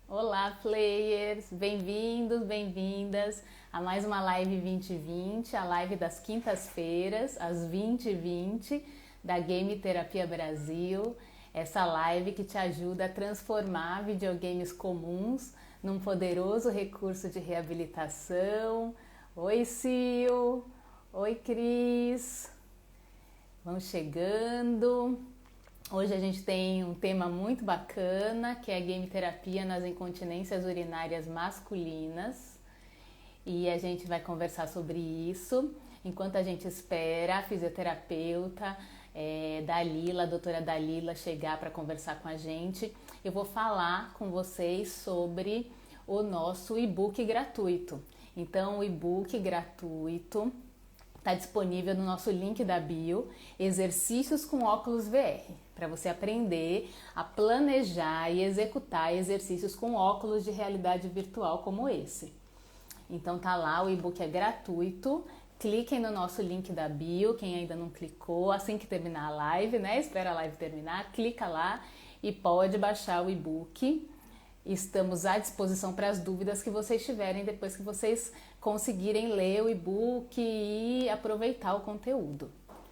Olá, players! Bem-vindos, bem-vindas a mais uma live 2020, a live das quintas-feiras, às 20h20, da Game Terapia Brasil. Essa live que te ajuda a transformar videogames comuns num poderoso recurso de reabilitação. Oi, Sil! Oi, Cris! Vão chegando. Hoje a gente tem um tema muito bacana, que é a game terapia nas incontinências urinárias masculinas. E a gente vai conversar sobre isso. Enquanto a gente espera a fisioterapeuta Dalila, a doutora Dalila, chegar para conversar com a gente, eu vou falar com vocês sobre o nosso e-book gratuito. Então, o e-book gratuito está disponível no nosso link da bio, Exercícios com óculos VR, para você aprender a planejar e executar exercícios com óculos de realidade virtual como esse. Então tá lá, o e-book é gratuito. Cliquem no nosso link da bio, quem ainda não clicou, assim que terminar a live, né? Espera a live terminar, clica lá e pode baixar o e-book. Estamos à disposição para as dúvidas que vocês tiverem depois que vocês conseguirem ler o e-book e aproveitar o conteúdo,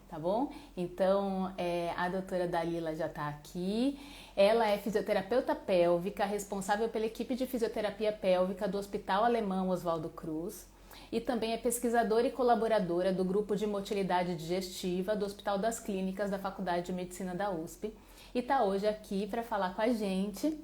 tá bom? Então, a doutora Dalila já está aqui. Ela é fisioterapeuta pélvica, responsável pela equipe de fisioterapia pélvica do Hospital Alemão Oswaldo Cruz e também é pesquisadora e colaboradora do Grupo de Motilidade Digestiva do Hospital das Clínicas da Faculdade de Medicina da USP e está hoje aqui para falar com a gente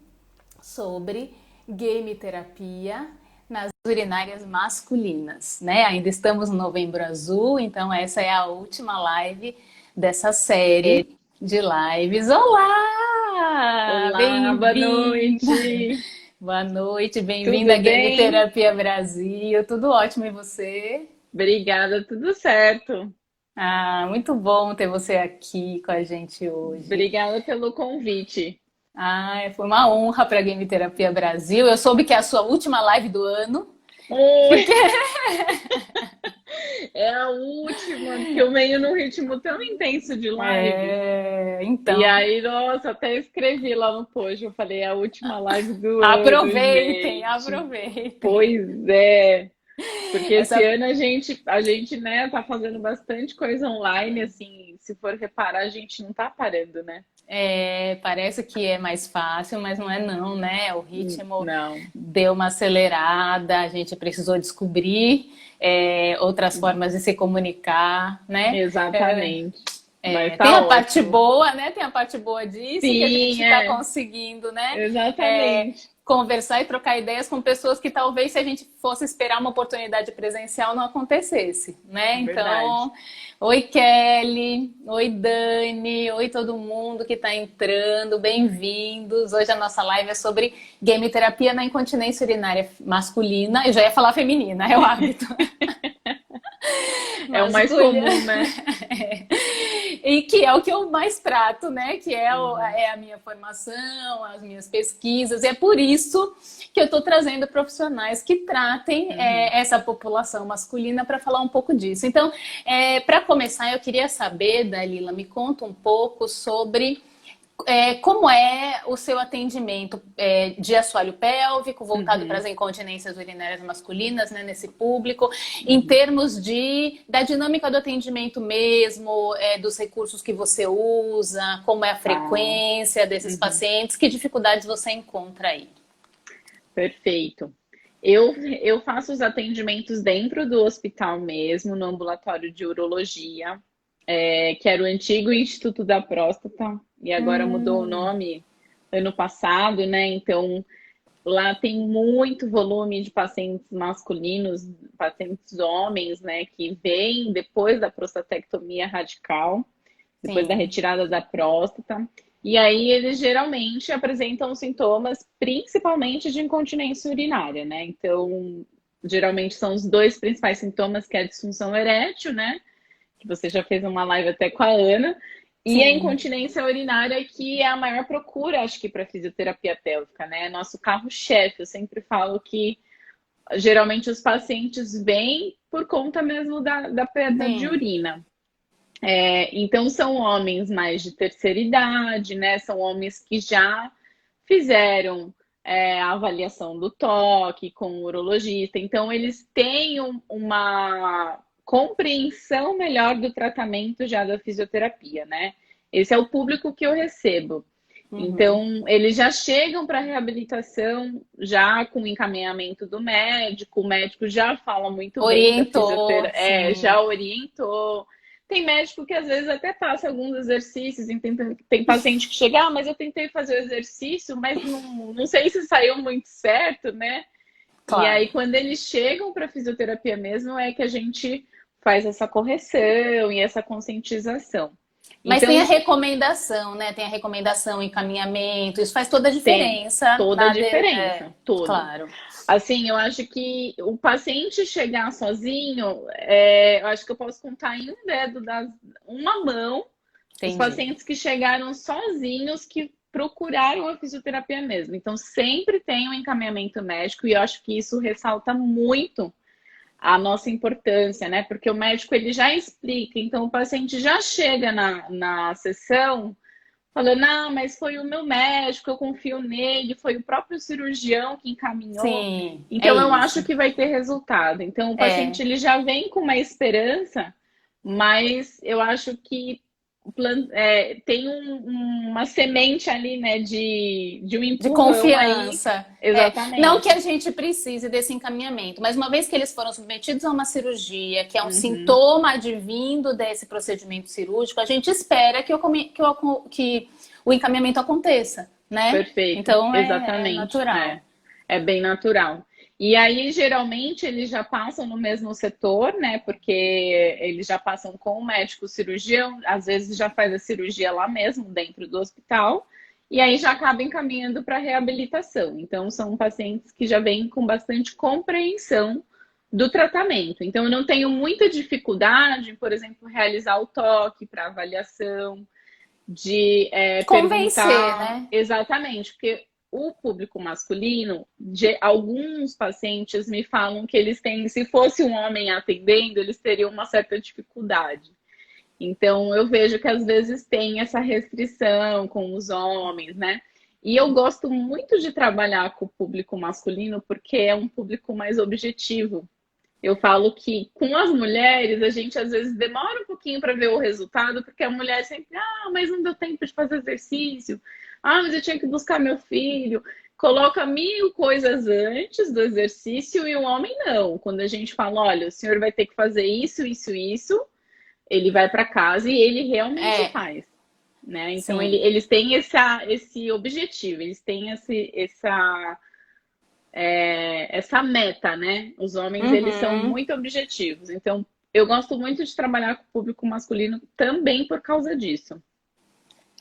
sobre game terapia nas urinárias masculinas, né? Ainda estamos no Novembro Azul, então essa é a última live dessa série de lives. Olá! Olá, boa Bem-vinda! noite. Boa noite, bem-vinda à Tudo Game bem? Terapia Brasil. Tudo ótimo e você? Obrigada, tudo certo. Ah, muito bom ter você aqui com a gente hoje. Obrigada pelo convite. Ah, foi uma honra para a Game Terapia Brasil. Eu soube que é a sua última live do ano. Oi, Porque é a última, porque eu venho num ritmo tão intenso de live. E então, aí, nossa, até escrevi lá no post, eu falei, é a última live do ano, aproveitem, gente. aproveitem. Pois é, porque esse Essa ano a gente, né, tá fazendo bastante coisa online, assim, se for reparar, a gente não tá parando, né? parece que é mais fácil, mas não é não, né? O ritmo Não. deu uma acelerada, a gente precisou descobrir outras formas de se comunicar, né? Exatamente. Mas Tem tá a parte ótimo. boa, né? Tem a parte boa disso que a gente Sim, está é. conseguindo, né? Exatamente. Conversar e trocar ideias com pessoas que talvez se a gente fosse esperar uma oportunidade presencial não acontecesse, né? Verdade. Então, oi Kelly, oi Dani, oi todo mundo que está entrando, bem-vindos. Hoje a nossa live é sobre game terapia na incontinência urinária masculina. Eu já ia falar feminina, é o hábito. É o mais Masculina. comum, né? E que é o que eu mais trato, né? Que é, Uhum, é a minha formação, as minhas pesquisas. E é por isso que eu estou trazendo profissionais que tratem uhum, essa população masculina para falar um pouco disso. Então, para começar, eu queria saber, Dalila, me conta um pouco sobre como é o seu atendimento de assoalho pélvico, voltado para uhum, as incontinências urinárias masculinas, né, nesse público, em uhum. termos da dinâmica do atendimento mesmo, dos recursos que você usa, como é a Tá. frequência desses Uhum. pacientes, que dificuldades você encontra aí? Perfeito. Eu faço os atendimentos dentro do hospital mesmo, no ambulatório de urologia, que era o antigo Instituto da Próstata, e agora mudou o Hum, nome ano passado, né? Então, lá tem muito volume de pacientes masculinos, pacientes homens, né, que vêm depois da prostatectomia radical, depois da sim, retirada da próstata. E aí eles geralmente apresentam sintomas principalmente de incontinência urinária, né? Então, geralmente são os dois principais sintomas, que é a disfunção erétil, né? Que você já fez uma live até com a Ana, e a sim, incontinência urinária, que é a maior procura, acho que, para fisioterapia pélvica, né? Nosso carro-chefe. Eu sempre falo que geralmente os pacientes vêm por conta mesmo da perda de sim, urina. Então, são homens mais de terceira idade, né? São homens que já fizeram a avaliação do toque com o urologista. Então, eles têm uma compreensão melhor do tratamento já da fisioterapia, né? Esse é o público que eu recebo. Uhum. Então, eles já chegam para a reabilitação já com o encaminhamento do médico, o médico já fala muito bem da Orientou, fisioterapia, sim. já orientou. Tem médico que às vezes até passa alguns exercícios, tem paciente que chega, mas eu tentei fazer o exercício, mas não sei se saiu muito certo, né? E Claro. aí, quando eles chegam para a fisioterapia mesmo, é que a gente faz essa correção e essa conscientização. Mas tem Então, a recomendação, né? Tem a recomendação, o encaminhamento. Isso faz toda a tem diferença toda a na diferença, toda. claro. Assim, eu acho que o paciente chegar sozinho, eu acho que eu posso contar em um dedo, uma mão, os Entendi. pacientes que chegaram sozinhos que procuraram a fisioterapia mesmo. Então, sempre tem um encaminhamento médico e eu acho que isso ressalta muito a nossa importância, né? Porque o médico ele já explica, então o paciente já chega na sessão falando, não, mas foi o meu médico, eu confio nele, foi o próprio cirurgião que encaminhou. Sim, é Então eu acho isso. que vai ter resultado. Então o É. paciente ele já vem com uma esperança, mas eu acho que tem uma semente ali, né, de um De empurrão aí. confiança. É, não que Exatamente. a gente precise desse encaminhamento, mas uma vez que eles foram submetidos a uma cirurgia, que é um Uhum. sintoma advindo desse procedimento cirúrgico, a gente espera que o encaminhamento aconteça, né? Perfeito, Então é exatamente. natural. É bem natural. E aí, geralmente, eles já passam no mesmo setor, né? Porque eles já passam com o médico cirurgião, às vezes já faz a cirurgia lá mesmo, dentro do hospital, e aí já acaba encaminhando para reabilitação. Então, são pacientes que já vêm com bastante compreensão do tratamento. Então, eu não tenho muita dificuldade, por exemplo, realizar o toque para avaliação de Convencer, perguntar né? exatamente, porque o público masculino, de alguns pacientes me falam que eles têm, se fosse um homem atendendo, eles teriam uma certa dificuldade. Então, eu vejo que às vezes tem essa restrição com os homens, né? E eu gosto muito de trabalhar com o público masculino porque é um público mais objetivo. Eu falo que com as mulheres a gente às vezes demora um pouquinho para ver o resultado, porque a mulher sempre, mas não deu tempo de fazer exercício, mas eu tinha que buscar meu filho. Coloca mil coisas antes do exercício e o homem não. Quando a gente fala, olha, o senhor vai ter que fazer isso, isso, isso, ele vai para casa e ele realmente É, faz. Né? Então sim. eles têm esse objetivo, eles têm essa meta, né? Os homens, eles são Uhum. muito objetivos. Então, eu gosto muito de trabalhar com o público masculino também por causa disso.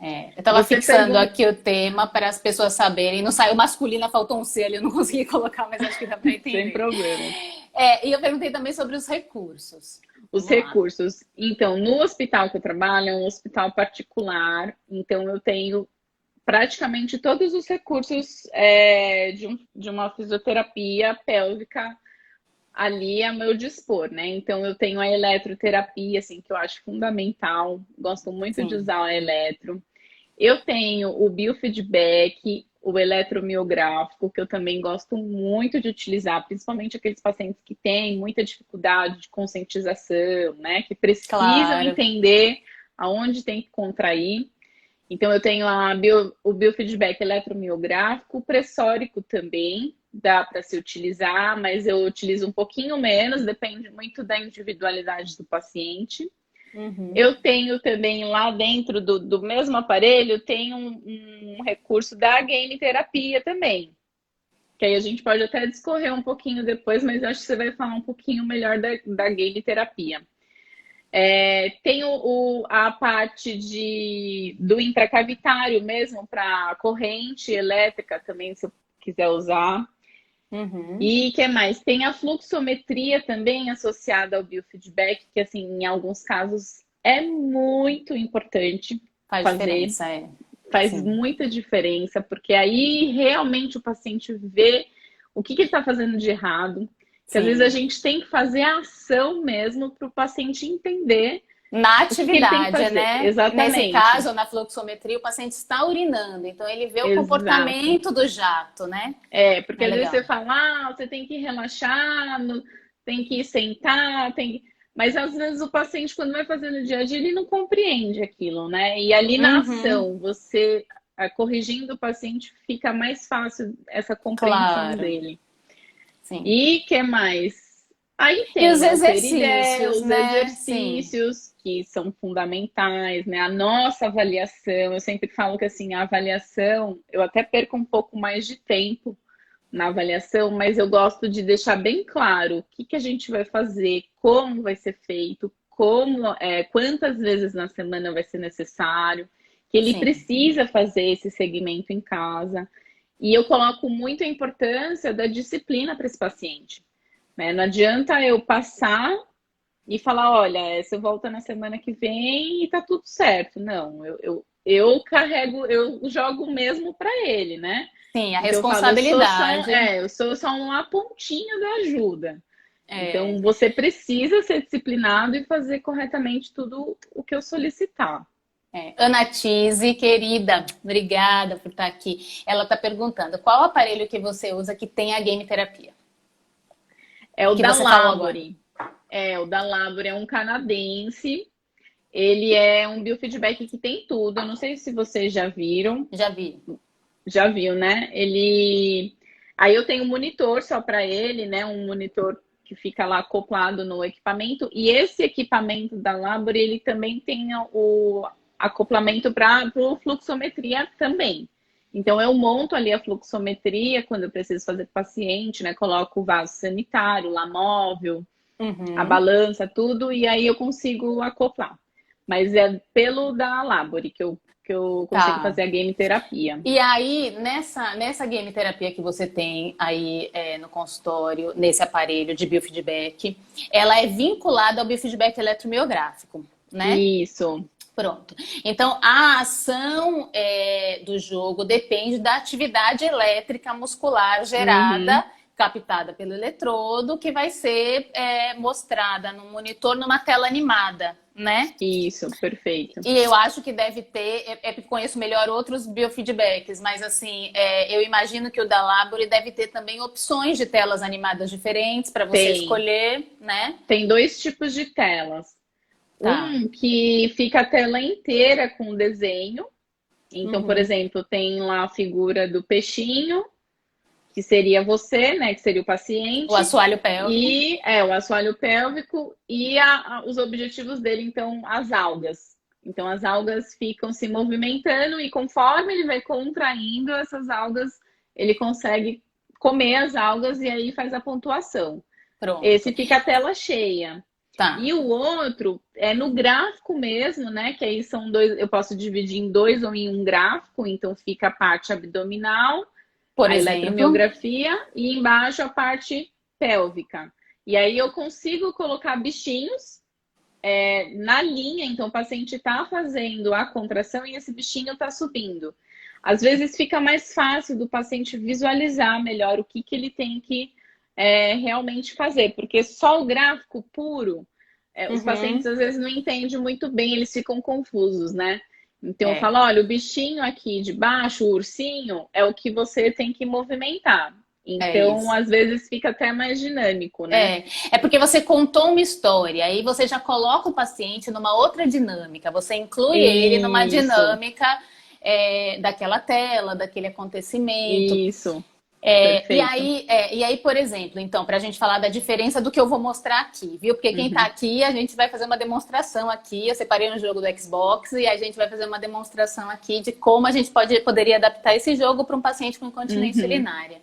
É, eu estava Você fixando pergunta, aqui o tema para as pessoas saberem. Não saiu masculina, faltou um C ali, eu não consegui colocar, mas acho que dá para sem entender. problemas. É, e eu perguntei também sobre os recursos. Os Vamos lá. recursos. Então, no hospital que eu trabalho, é um hospital particular, então eu tenho praticamente todos os recursos de uma fisioterapia pélvica ali a meu dispor, né? Então eu tenho a eletroterapia, assim, que eu acho fundamental, gosto muito de Sim, usar a eletro. Eu tenho o biofeedback, o eletromiográfico, que eu também gosto muito de utilizar, principalmente aqueles pacientes que têm muita dificuldade de conscientização, né? Que precisam claro. entender aonde tem que contrair. Então, eu tenho o biofeedback eletromiográfico, o pressórico também, dá para se utilizar, mas eu utilizo um pouquinho menos, depende muito da individualidade do paciente. Uhum. Eu tenho também lá dentro do mesmo aparelho, tem um recurso da game terapia também. Que aí a gente pode até discorrer um pouquinho depois, mas acho que você vai falar um pouquinho melhor da game terapia. Tem a parte do intracavitário mesmo, para corrente elétrica também, se eu quiser usar. Uhum. E que mais? Tem a fluxometria também associada ao biofeedback, que assim, em alguns casos é muito importante Faz fazer, diferença, é. faz Sim, muita diferença, porque aí realmente o paciente vê o que ele está fazendo de errado, que às vezes a sim. gente tem que fazer a ação mesmo para o paciente entender, Na O que que ele tem que atividade, fazer? né? Nesse Exatamente. caso, na fluxometria, o paciente está urinando, então ele vê o Exato. comportamento do jato, né? Porque É às vezes você legal. fala, você tem que relaxar, tem que sentar, mas às vezes o paciente, quando vai fazer no dia a dia, ele não compreende aquilo, né? E ali na Uhum, ação, você corrigindo o paciente, fica mais fácil essa compreensão claro, dele. sim. E que mais? Aí E tem, os né, o peridé, exercícios, os né? Sim. exercícios que são fundamentais, né? A nossa avaliação, eu sempre falo que assim, a avaliação, eu até perco um pouco mais de tempo na avaliação, mas eu gosto de deixar bem claro o que que a gente vai fazer, como vai ser feito, quantas vezes na semana vai ser necessário, que ele Sim, precisa fazer esse segmento em casa. E eu coloco muito a importância da disciplina para esse paciente, né? Não adianta eu passar e falar, olha, você volta na semana que vem e tá tudo certo. Não, eu carrego, eu jogo mesmo para ele, né? sim, a Então eu falo, responsabilidade. eu sou só uma pontinha da ajuda. É, Então você precisa ser disciplinado e fazer corretamente tudo o que eu solicitar. Ana Tise, querida, obrigada por estar aqui. Ela está perguntando qual aparelho que você usa que tem a game terapia? É o Que da você falou agora. Labore. O da Labore é um canadense. Ele é um biofeedback que tem tudo. Eu não sei se vocês já viram. Já vi. Já viu, né? Ele. Aí eu tenho um monitor só para ele, né? Um monitor que fica lá acoplado no equipamento. E esse equipamento da Labore, ele também tem o acoplamento para o fluxometria também. Então eu monto ali a fluxometria quando eu preciso fazer com o paciente, né? Coloco o vaso sanitário, lá móvel, a Uhum. balança, tudo, e aí eu consigo acoplar. Mas é pelo da Labore que eu consigo Tá. fazer a game terapia. E aí, nessa game terapia que você tem aí no consultório, nesse aparelho de biofeedback, ela é vinculada ao biofeedback eletromiográfico, né? Isso. Pronto. Então, a ação do jogo depende da atividade elétrica muscular Uhum. gerada, captada pelo eletrodo, que vai ser mostrada no monitor numa tela animada, né? Isso, perfeito. E eu acho que deve ter, porque conheço melhor outros biofeedbacks, mas assim, eu imagino que o da Labore deve ter também opções de telas animadas diferentes para você Tem. escolher, né? Tem dois tipos de telas. Tá. Um que fica a tela inteira com desenho. Então, por Uhum. exemplo, tem lá a figura do peixinho, que seria você, né? Que seria o O paciente. assoalho pélvico. E o assoalho pélvico e os objetivos dele, então, as algas. Então, as algas ficam se movimentando e conforme ele vai contraindo essas algas, ele consegue comer as algas e aí faz a pontuação. Pronto. Esse fica a tela cheia. Tá. E o outro é no gráfico mesmo, né? Que aí são dois, eu posso dividir em dois ou em um gráfico, então fica a parte abdominal, Por a exemplo. eletromiografia, e embaixo a parte pélvica. E aí eu consigo colocar bichinhos na linha, então o paciente está fazendo a contração e esse bichinho está subindo. Às vezes fica mais fácil do paciente visualizar melhor o que, que ele tem que realmente fazer, porque só o gráfico puro, os pacientes Uhum. às vezes não entendem muito bem, eles ficam confusos, né? Então eu É. falo, olha, o bichinho aqui de baixo, o ursinho, é o que você tem que movimentar. É Então, isso. às vezes fica até mais dinâmico, né? É porque você contou uma história, aí você já coloca o paciente numa outra dinâmica, você inclui ele numa Isso, dinâmica daquela tela, daquele acontecimento. isso, perfeito. E aí, por exemplo, então, para a gente falar da diferença do que eu vou mostrar aqui, viu? Porque quem está Uhum, aqui, a gente vai fazer uma demonstração aqui. Eu separei um jogo do Xbox e a gente vai fazer uma demonstração aqui de como a gente poderia adaptar esse jogo para um paciente com incontinência uhum, urinária.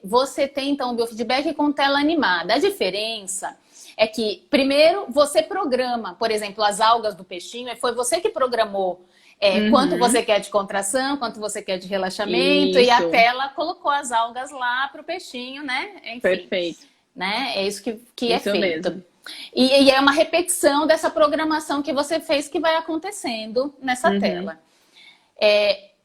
Você tem, então, o biofeedback com tela animada. A diferença é que, primeiro, você programa, por exemplo, as algas do peixinho, foi você que programou quanto você uhum. quer de contração, quanto você quer de relaxamento, e a Isso, tela colocou as algas lá para o peixinho, né? Enfim, perfeito. né? É isso que é Isso feito. mesmo. E é uma repetição dessa programação que você fez que vai acontecendo nessa Uhum, tela.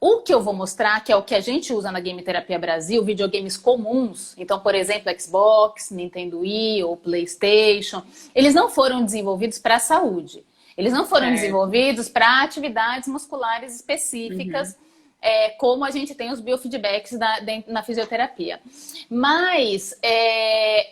O que eu vou mostrar, que é o que a gente usa na Game Terapia Brasil, videogames comuns, então, por exemplo, Xbox, Nintendo Wii ou PlayStation, eles não foram desenvolvidos para a saúde. Eles não foram desenvolvidos para atividades musculares específicas, como a gente tem os biofeedbacks na fisioterapia. Mas,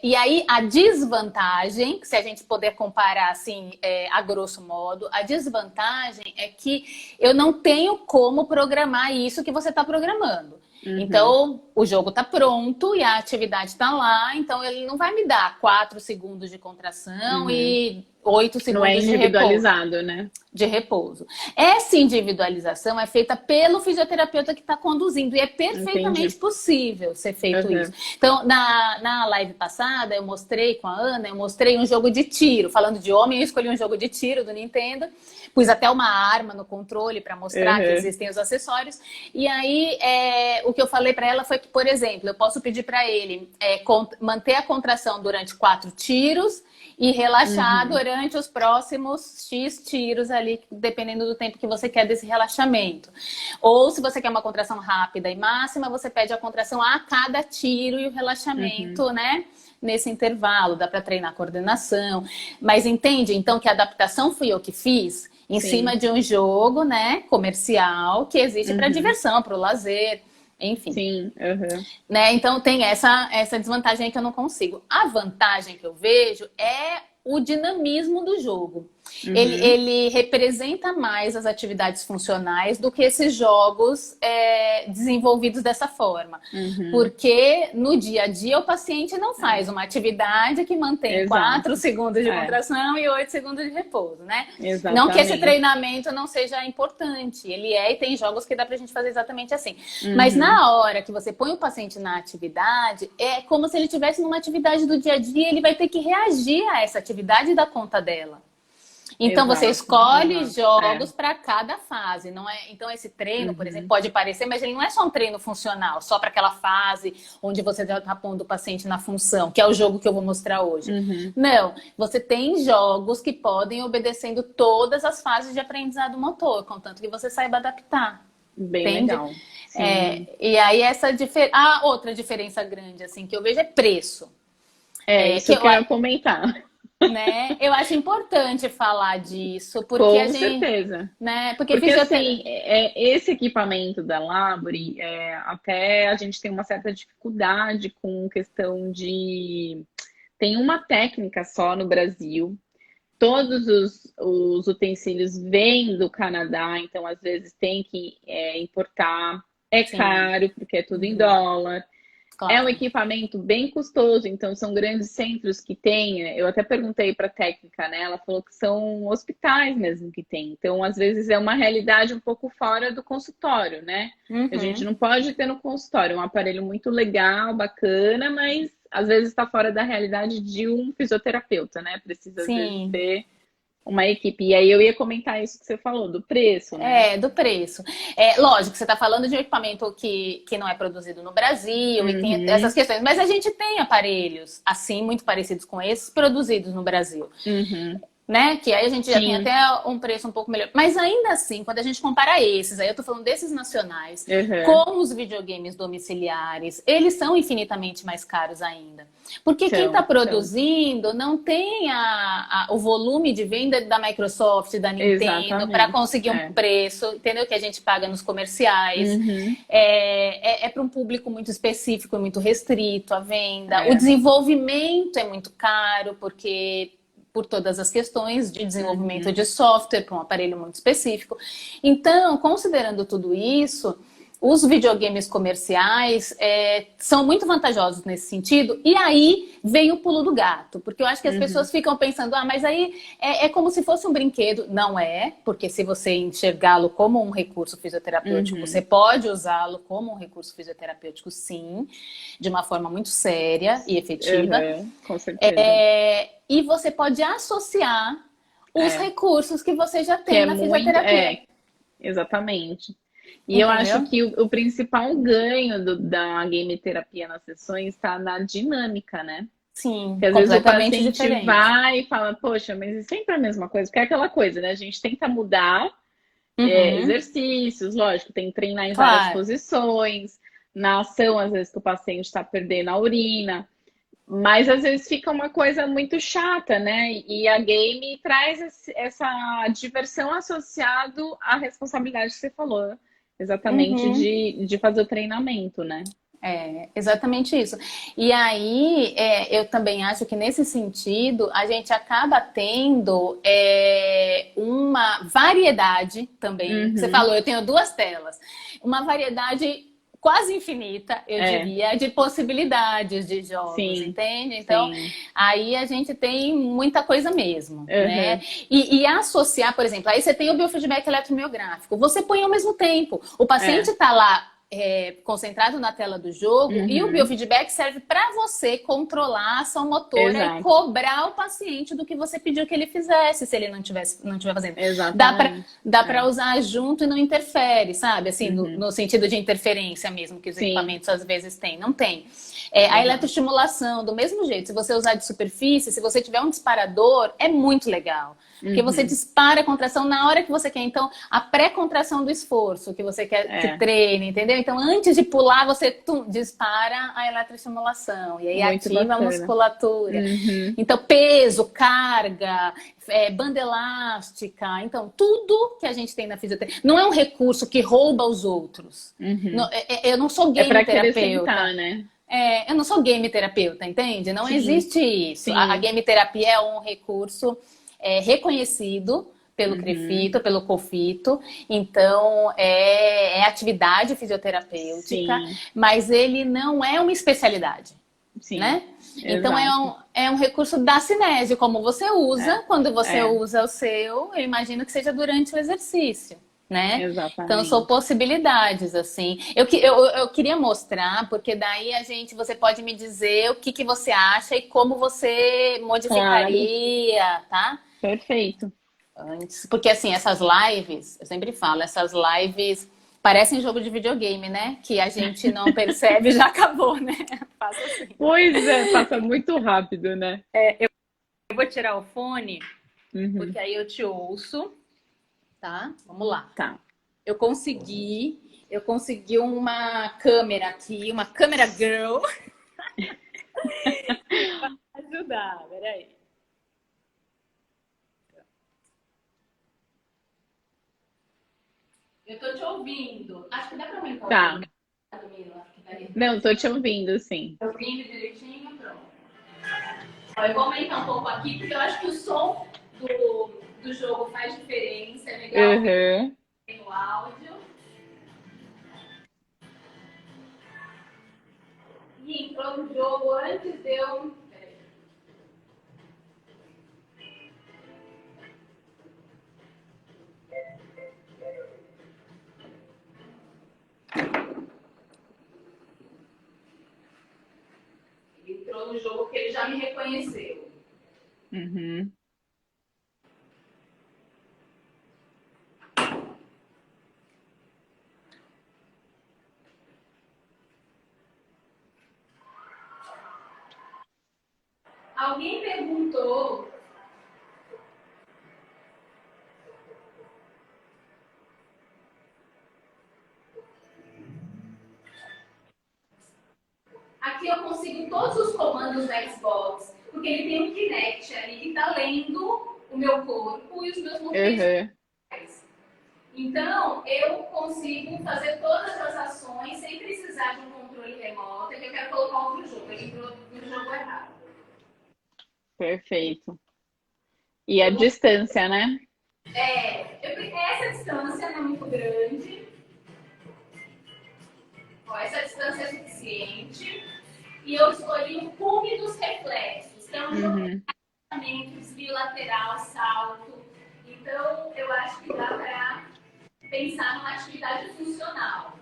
e aí a desvantagem, se a gente puder comparar assim, a grosso modo, a desvantagem é que eu não tenho como programar isso que você está programando. Então, o jogo está pronto e a atividade está lá, então ele não vai me dar 4 segundos de contração e 8 segundos Não é de repouso. individualizado, né? De repouso. Essa individualização é feita pelo fisioterapeuta que está conduzindo e é perfeitamente possível ser feito isso. Então, na live passada, eu mostrei com a Ana, eu mostrei um jogo de tiro. Falando de homem, eu escolhi um jogo de tiro do Nintendo. Pus até uma arma no controle para mostrar que existem os acessórios. E aí, o que eu falei para ela foi que, por exemplo, eu posso pedir para ele manter a contração durante 4 tiros e relaxar durante os próximos X tiros ali, dependendo do tempo que você quer desse relaxamento. Ou se você quer uma contração rápida e máxima, você pede a contração a cada tiro e o relaxamento, né? Nesse intervalo, dá para treinar a coordenação. Mas entende, então, que a adaptação fui eu que fiz em cima de um jogo, né, comercial, que existe para diversão, para o lazer. Enfim. Sim. Né? Então tem essa desvantagem aí que eu não consigo. A vantagem que eu vejo é o dinamismo do jogo. Ele representa mais as atividades funcionais do que esses jogos desenvolvidos dessa forma. Porque no dia a dia o paciente não faz uma atividade que mantém 4 segundos de contração e 8 segundos de repouso, né? Não que esse treinamento não seja importante. Ele e tem jogos que dá pra gente fazer exatamente assim. Mas na hora que você põe o paciente na atividade, é como se ele estivesse numa atividade do dia a dia, ele vai ter que reagir a essa atividade e dar conta dela. Então, você escolhe jogos para cada fase. Não é? Então, esse treino, por exemplo, pode parecer, mas ele não é só um treino funcional, só para aquela fase onde você já está pondo o paciente na função, que é o jogo que eu vou mostrar hoje. Não, você tem jogos que podem obedecendo todas as fases de aprendizado motor, contanto que você saiba adaptar. Bem legal. E aí, outra diferença grande assim, que eu vejo é preço. Isso que eu ia comentar. Né? Eu acho importante falar disso, porque Com a gente... certeza. Né? Porque assim, esse equipamento da Labore, até a gente tem uma certa dificuldade com questão de... Tem uma técnica só no Brasil, todos os utensílios vêm do Canadá, então às vezes tem que importar, caro, porque é tudo em dólar. Claro. É um equipamento bem custoso, então são grandes centros que tem. Eu até perguntei para a técnica, né? Ela falou que são hospitais mesmo que tem. Então, às vezes, é uma realidade um pouco fora do consultório, né? A gente não pode ter no consultório um aparelho muito legal, bacana, mas às vezes está fora da realidade de um fisioterapeuta, né? Precisa, às vezes, ter uma equipe. E aí eu ia comentar isso que você falou, do preço, né? Do preço. Lógico, você está falando de um equipamento que não é produzido no Brasil e tem essas questões. Mas a gente tem aparelhos, assim, muito parecidos com esses, produzidos no Brasil. Né? Que aí a gente já tem até um preço um pouco melhor. Mas ainda assim, quando a gente compara esses, aí eu tô falando desses nacionais, com os videogames domiciliares, eles são infinitamente mais caros ainda. Porque quem tá produzindo não tem o volume de venda da Microsoft, da Nintendo, para conseguir um preço, entendeu? Que a gente paga nos comerciais. É para um público muito específico, é muito restrito a venda. O desenvolvimento é muito caro, porque... por todas as questões de desenvolvimento de software para um aparelho muito específico. Então, considerando tudo isso, os videogames comerciais são muito vantajosos nesse sentido. E aí vem o pulo do gato, porque eu acho que as pessoas ficam pensando, mas aí é como se fosse um brinquedo. Não é, porque se você enxergá-lo como um recurso fisioterapêutico, você pode usá-lo como um recurso fisioterapêutico, sim, de uma forma muito séria e efetiva. Com certeza. E você pode associar os recursos que você já tem na fisioterapia. Exatamente. E eu acho que o principal ganho da game terapia nas sessões está na dinâmica, né? Sim, porque às vezes o paciente vai e fala, poxa, mas é sempre a mesma coisa. Porque é aquela coisa, né? A gente tenta mudar Uhum, exercícios, lógico, tem que treinar em várias claro. posições, na ação, às vezes que o paciente está perdendo a urina, mas às vezes fica uma coisa muito chata, né? E a game traz essa diversão associado à responsabilidade que você falou, exatamente Uhum. de fazer o treinamento, né? É, exatamente isso. E aí, eu também acho que nesse sentido, a gente acaba tendo uma variedade também. Você Uhum. falou, eu tenho duas telas. Uma variedade quase infinita, eu É, diria, de possibilidades de jogos, sim, entende? Então, sim. aí a gente tem muita coisa mesmo, né? Uhum. E associar, por exemplo, aí você tem o biofeedback eletromiográfico. Você põe ao mesmo tempo. O paciente É. está lá concentrado na tela do jogo e o Uhum. biofeedback serve para você controlar a ação motora e Exato. cobrar o paciente do que você pediu que ele fizesse, se ele não estiver fazendo. Exatamente. Dá para É. usar junto e não interfere, sabe? Assim, Uhum. no sentido de interferência mesmo que os Sim, equipamentos às vezes têm. Não tem. A exato. eletroestimulação, do mesmo jeito, se você usar de superfície, se você tiver um disparador, é muito legal. Porque você Uhum. dispara a contração na hora que você quer. Então, a pré-contração do esforço que você quer que É, treine, entendeu? Então, antes de pular, você dispara a eletroestimulação. E aí muito ativa a bacana. musculatura. Uhum. Então, peso, carga, banda elástica. Então, tudo que a gente tem na fisioterapia. Não é um recurso que rouba os outros. Uhum. Eu não sou É para game terapeuta. acrescentar, né? Eu não sou game terapeuta, entende? Não Sim, existe isso. A sim. game terapia é um recurso reconhecido pelo Uhum. CREFITO, pelo COFITO, então é atividade fisioterapêutica, Sim, mas ele não é uma especialidade, sim. né? Então Exato. é um recurso da cinese, como você usa, É, quando você é, usa o seu, eu imagino que seja durante o exercício, né? Então são exatamente. possibilidades, assim. Eu queria mostrar, porque daí você pode me dizer o que você acha e como você Claro, modificaria, tá? perfeito. Antes, porque assim, essas lives, eu sempre falo, essas lives parecem jogo de videogame, né? Que a gente não percebe e já acabou, né? Faço assim. Pois é, passa muito rápido, né? Eu vou tirar o fone, Uhum. porque aí eu te ouço, tá? Vamos lá. Tá. Eu consegui uma câmera aqui, uma câmera girl. Ajudar, peraí. Eu tô te ouvindo. Acho que dá pra aumentar o volume, Tá. Camila. Que daí Não, tô te ouvindo, sim. tá ouvindo direitinho, pronto. Ó, eu vou aumentar um pouco aqui, porque eu acho que o som do jogo faz diferença. É legal ouvir Uhum. o áudio. E entrou no jogo antes de eu. Peraí. Ele entrou no jogo que ele já me reconheceu. Uhum. Alguém perguntou. Aqui eu consigo todos os comandos do Xbox, porque ele tem um Kinect ali que está lendo o meu corpo e os meus movimentos. Uhum. Então, eu consigo fazer todas as ações sem precisar de um controle remoto, que eu quero colocar outro jogo. Ele entrou no jogo errado. Perfeito. E a Eu vou, distância, né? essa distância não é muito grande. Ó, essa distância é suficiente. E eu escolhi o cume dos reflexos, que é um jogo Uhum. de desvio lateral, salto. Então, eu acho que dá para pensar numa atividade funcional.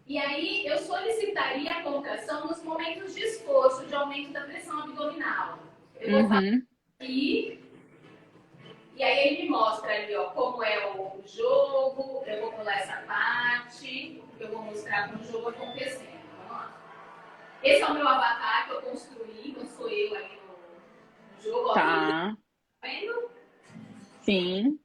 E aí, eu solicitaria a contração nos momentos de esforço, de aumento da pressão abdominal. Eu vou fazer Uhum. aqui, e aí ele me mostra ali, ó, como é o jogo, eu vou pular essa parte, eu vou mostrar como o jogo acontecendo. Vamos lá. Esse é o meu avatar que eu construí, então sou eu aí no jogo, ó, tudo Tá. vendo? Sim.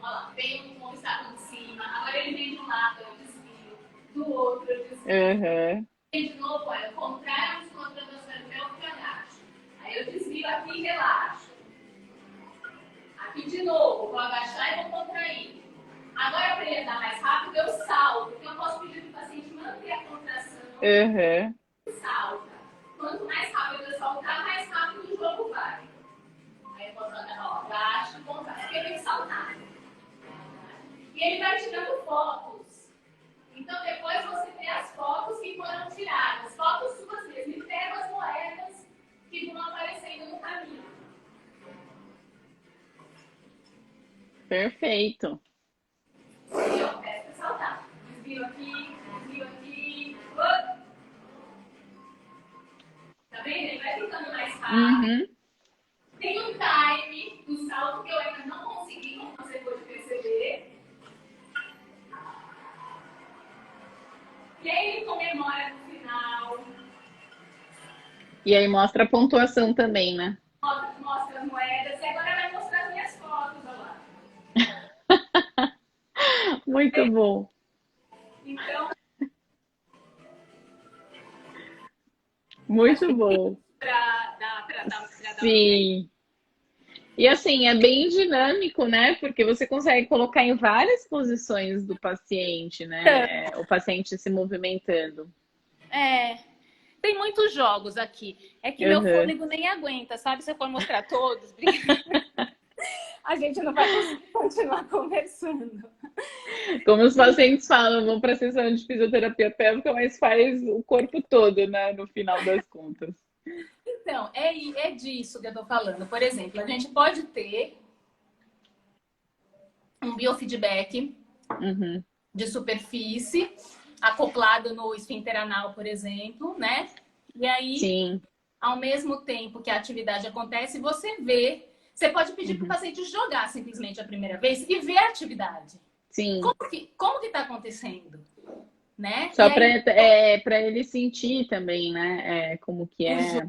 Olha lá, vem um obstáculo de cima, agora ele vem de um lado, eu desvio, do outro eu desvio. Uhum. Vem de novo, olha, o contrário de contra o meu que agacho. Aí eu desvio aqui e relaxo. Aqui de novo, vou agachar e vou contrair. Agora, para ele andar mais rápido, eu salto, porque eu posso pedir para o paciente manter a contração Uhum. e salta. Quanto mais rápido eu saltar, mais rápido o jogo vai. Aí eu posso agacho, contrai, porque eu tenho que saltar. E ele vai tirando fotos. Então, depois você vê as fotos que foram tiradas. Fotos suas mesmo. E pega as moedas que vão aparecendo no caminho. Perfeito. E ó, peça saltar. Desvio aqui, desvio aqui. Tá vendo? Ele vai ficando mais rápido. Uhum. Tem um time do salto que eu ainda não consegui, como você pode perceber. E aí ele comemora no final. E aí mostra a pontuação também, né? Mostra as moedas. E agora vai mostrar as minhas fotos, olha lá. Muito bom. Então, Muito bom. para dar Sim. E assim, é bem dinâmico, né? Porque você consegue colocar em várias posições do paciente, né? O paciente se movimentando. É, tem muitos jogos aqui. É que meu Uhum. fôlego nem aguenta, sabe? Se eu for mostrar todos, a gente não vai conseguir continuar conversando. Como os pacientes falam, vão para a sessão de fisioterapia pélvica, mas faz o corpo todo, né? No final das contas. Então, é disso que eu tô falando. Por exemplo, a gente pode ter um biofeedback Uhum. de superfície acoplado no esfíncter anal, por exemplo, né? E aí, Sim. ao mesmo tempo que a atividade acontece, você vê. Você pode pedir para o paciente jogar simplesmente a primeira vez e ver a atividade. Sim. Como que está acontecendo? Né? Só para ele sentir também, né? Como que é.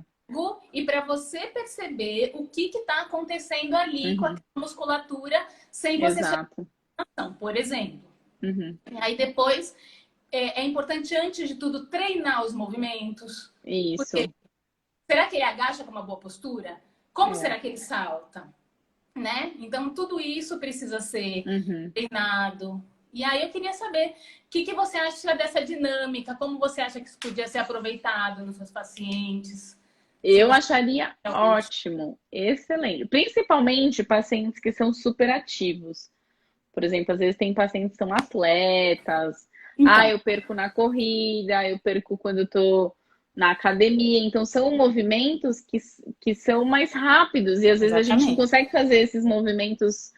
E para você perceber o que está acontecendo ali com a musculatura sem você chamar atenção, por exemplo. Uhum. Aí depois é importante, antes de tudo, treinar os movimentos. Isso. Porque será que ele agacha com uma boa postura? Como será que ele salta? Né? Então, tudo isso precisa ser treinado. E aí eu queria saber o que você acha dessa dinâmica, como você acha que isso podia ser aproveitado nos seus pacientes? Eu acharia ótimo, excelente. Principalmente pacientes que são super ativos. Por exemplo, às vezes tem pacientes que são atletas. Então, eu perco na corrida, eu perco quando eu tô na academia. Então, são movimentos que são mais rápidos. E às vezes a gente não consegue fazer esses movimentos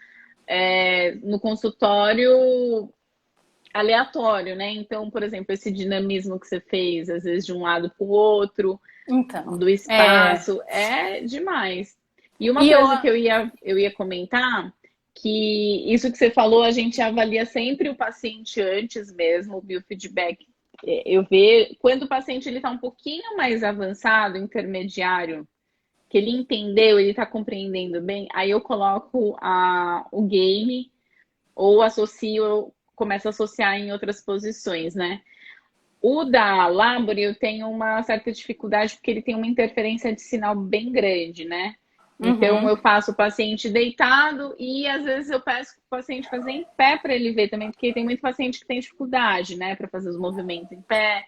no consultório aleatório, né? Então, por exemplo, esse dinamismo que você fez, às vezes de um lado para o outro, do espaço, é demais. E uma coisa que eu ia comentar, que isso que você falou, a gente avalia sempre o paciente antes mesmo, o biofeedback. Eu vejo, quando o paciente está um pouquinho mais avançado, intermediário, que ele entendeu, ele está compreendendo bem, aí eu coloco o game ou começo a associar em outras posições, né? O da Labore eu tenho uma certa dificuldade porque ele tem uma interferência de sinal bem grande, né? Então eu faço o paciente deitado e às vezes eu peço para o paciente fazer em pé para ele ver também, porque tem muito paciente que tem dificuldade, né, para fazer os movimentos em pé.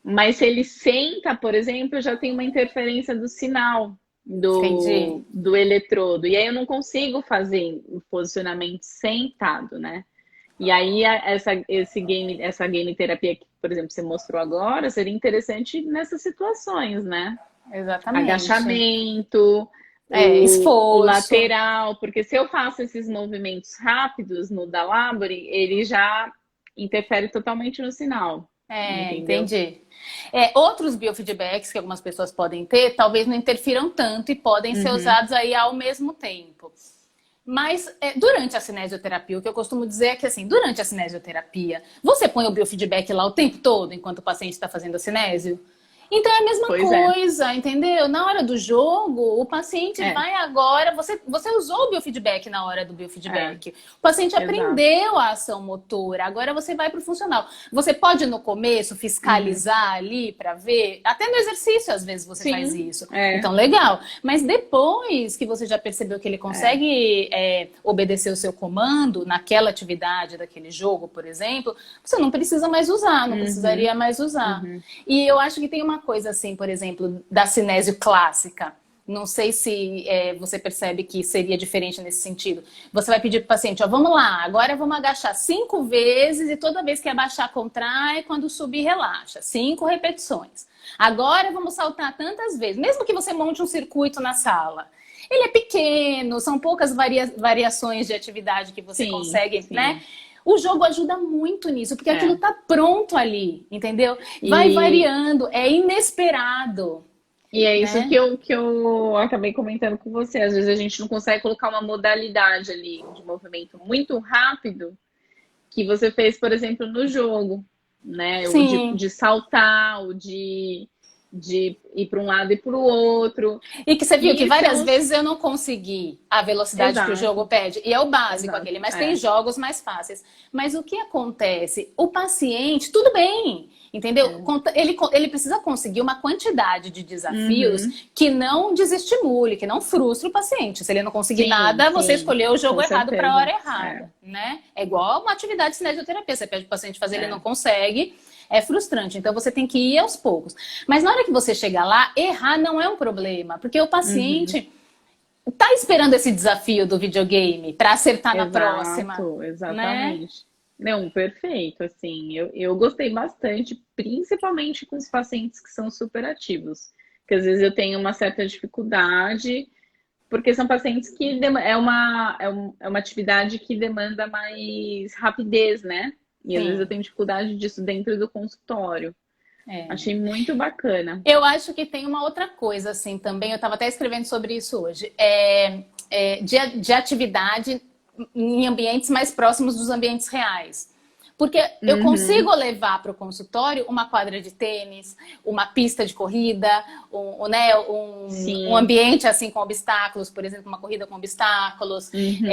Mas se ele senta, por exemplo, eu já tenho uma interferência do sinal do eletrodo. E aí eu não consigo fazer o posicionamento sentado, né? E aí essa game terapia que, por exemplo, você mostrou agora, seria interessante nessas situações, né? exatamente. Agachamento, esforço. o lateral, porque se eu faço esses movimentos rápidos no da Labore, ele já interfere totalmente no sinal. Entendeu? Entendi. Outros biofeedbacks que algumas pessoas podem ter, talvez não interfiram tanto e podem ser usados aí ao mesmo tempo. Mas durante a cinesioterapia, o que eu costumo dizer é que assim, durante a cinesioterapia, você põe o biofeedback lá o tempo todo, enquanto o paciente está fazendo a cinésio? Então é a mesma Pois é. coisa, entendeu? Na hora do jogo, o paciente É, vai agora. Você usou o biofeedback na hora do é, biofeedback. O paciente exato. aprendeu a ação motora. Agora você vai para o funcional. Você pode, no começo, Uhum. fiscalizar ali para ver. Até no exercício, às vezes, você faz Sim, isso. é, Então, legal. Mas depois que você já percebeu que ele é. consegue obedecer o seu comando naquela atividade daquele jogo, por exemplo, você não precisa mais usar, não Uhum, precisaria mais usar. uhum. E eu acho que tem uma coisa assim, por exemplo, da cinésio clássica. Não sei se você percebe que seria diferente nesse sentido. Você vai pedir para o paciente, ó, vamos lá, agora vamos agachar 5 vezes e toda vez que abaixar, contrai, quando subir, relaxa. 5 repetições. Agora vamos saltar tantas vezes, mesmo que você monte um circuito na sala. Ele é pequeno, são poucas variações de atividade que você Sim, consegue, né? sim. O jogo ajuda muito nisso, porque aquilo É. tá pronto ali, entendeu? Vai E, variando, é inesperado, e é isso né? que eu acabei comentando com você. Às vezes a gente não consegue colocar uma modalidade ali de movimento muito rápido que você fez, por exemplo, no jogo, né? O Sim. de saltar, de ir para um lado e para o outro. E que você viu que E várias são os... vezes eu não consegui a velocidade que o jogo Exato, pede. E é o básico exato. aquele, mas tem É. jogos mais fáceis. Mas o que acontece? O paciente, tudo bem, entendeu? É. Ele precisa conseguir uma quantidade de desafios Uhum. que não desestimule, que não frustre o paciente. Se ele não conseguir Sim, nada, você sim, escolheu o jogo com errado para a hora certeza. É. errada, né? É igual uma atividade de cinesioterapia. Você pede para o paciente fazer, ele não É. consegue. É frustrante, então você tem que ir aos poucos. Mas na hora que você chegar lá, errar não é um problema, porque o Uhum. paciente tá esperando esse desafio do videogame para acertar na próxima, Exato, né? exatamente. Não, perfeito. Assim, eu gostei bastante, principalmente com os pacientes que são superativos, que às vezes eu tenho uma certa dificuldade, porque são pacientes que é uma atividade que demanda mais rapidez, né? E às vezes eu Sim. tenho dificuldade disso dentro do consultório. É. Achei muito bacana. Eu acho que tem uma outra coisa, assim, também. Eu estava até escrevendo sobre isso hoje. De atividade em ambientes mais próximos dos ambientes reais. Porque eu Uhum, consigo levar para o consultório uma quadra de tênis, uma pista de corrida, né, um sim, ambiente assim com obstáculos, por exemplo, uma corrida com obstáculos, uhum,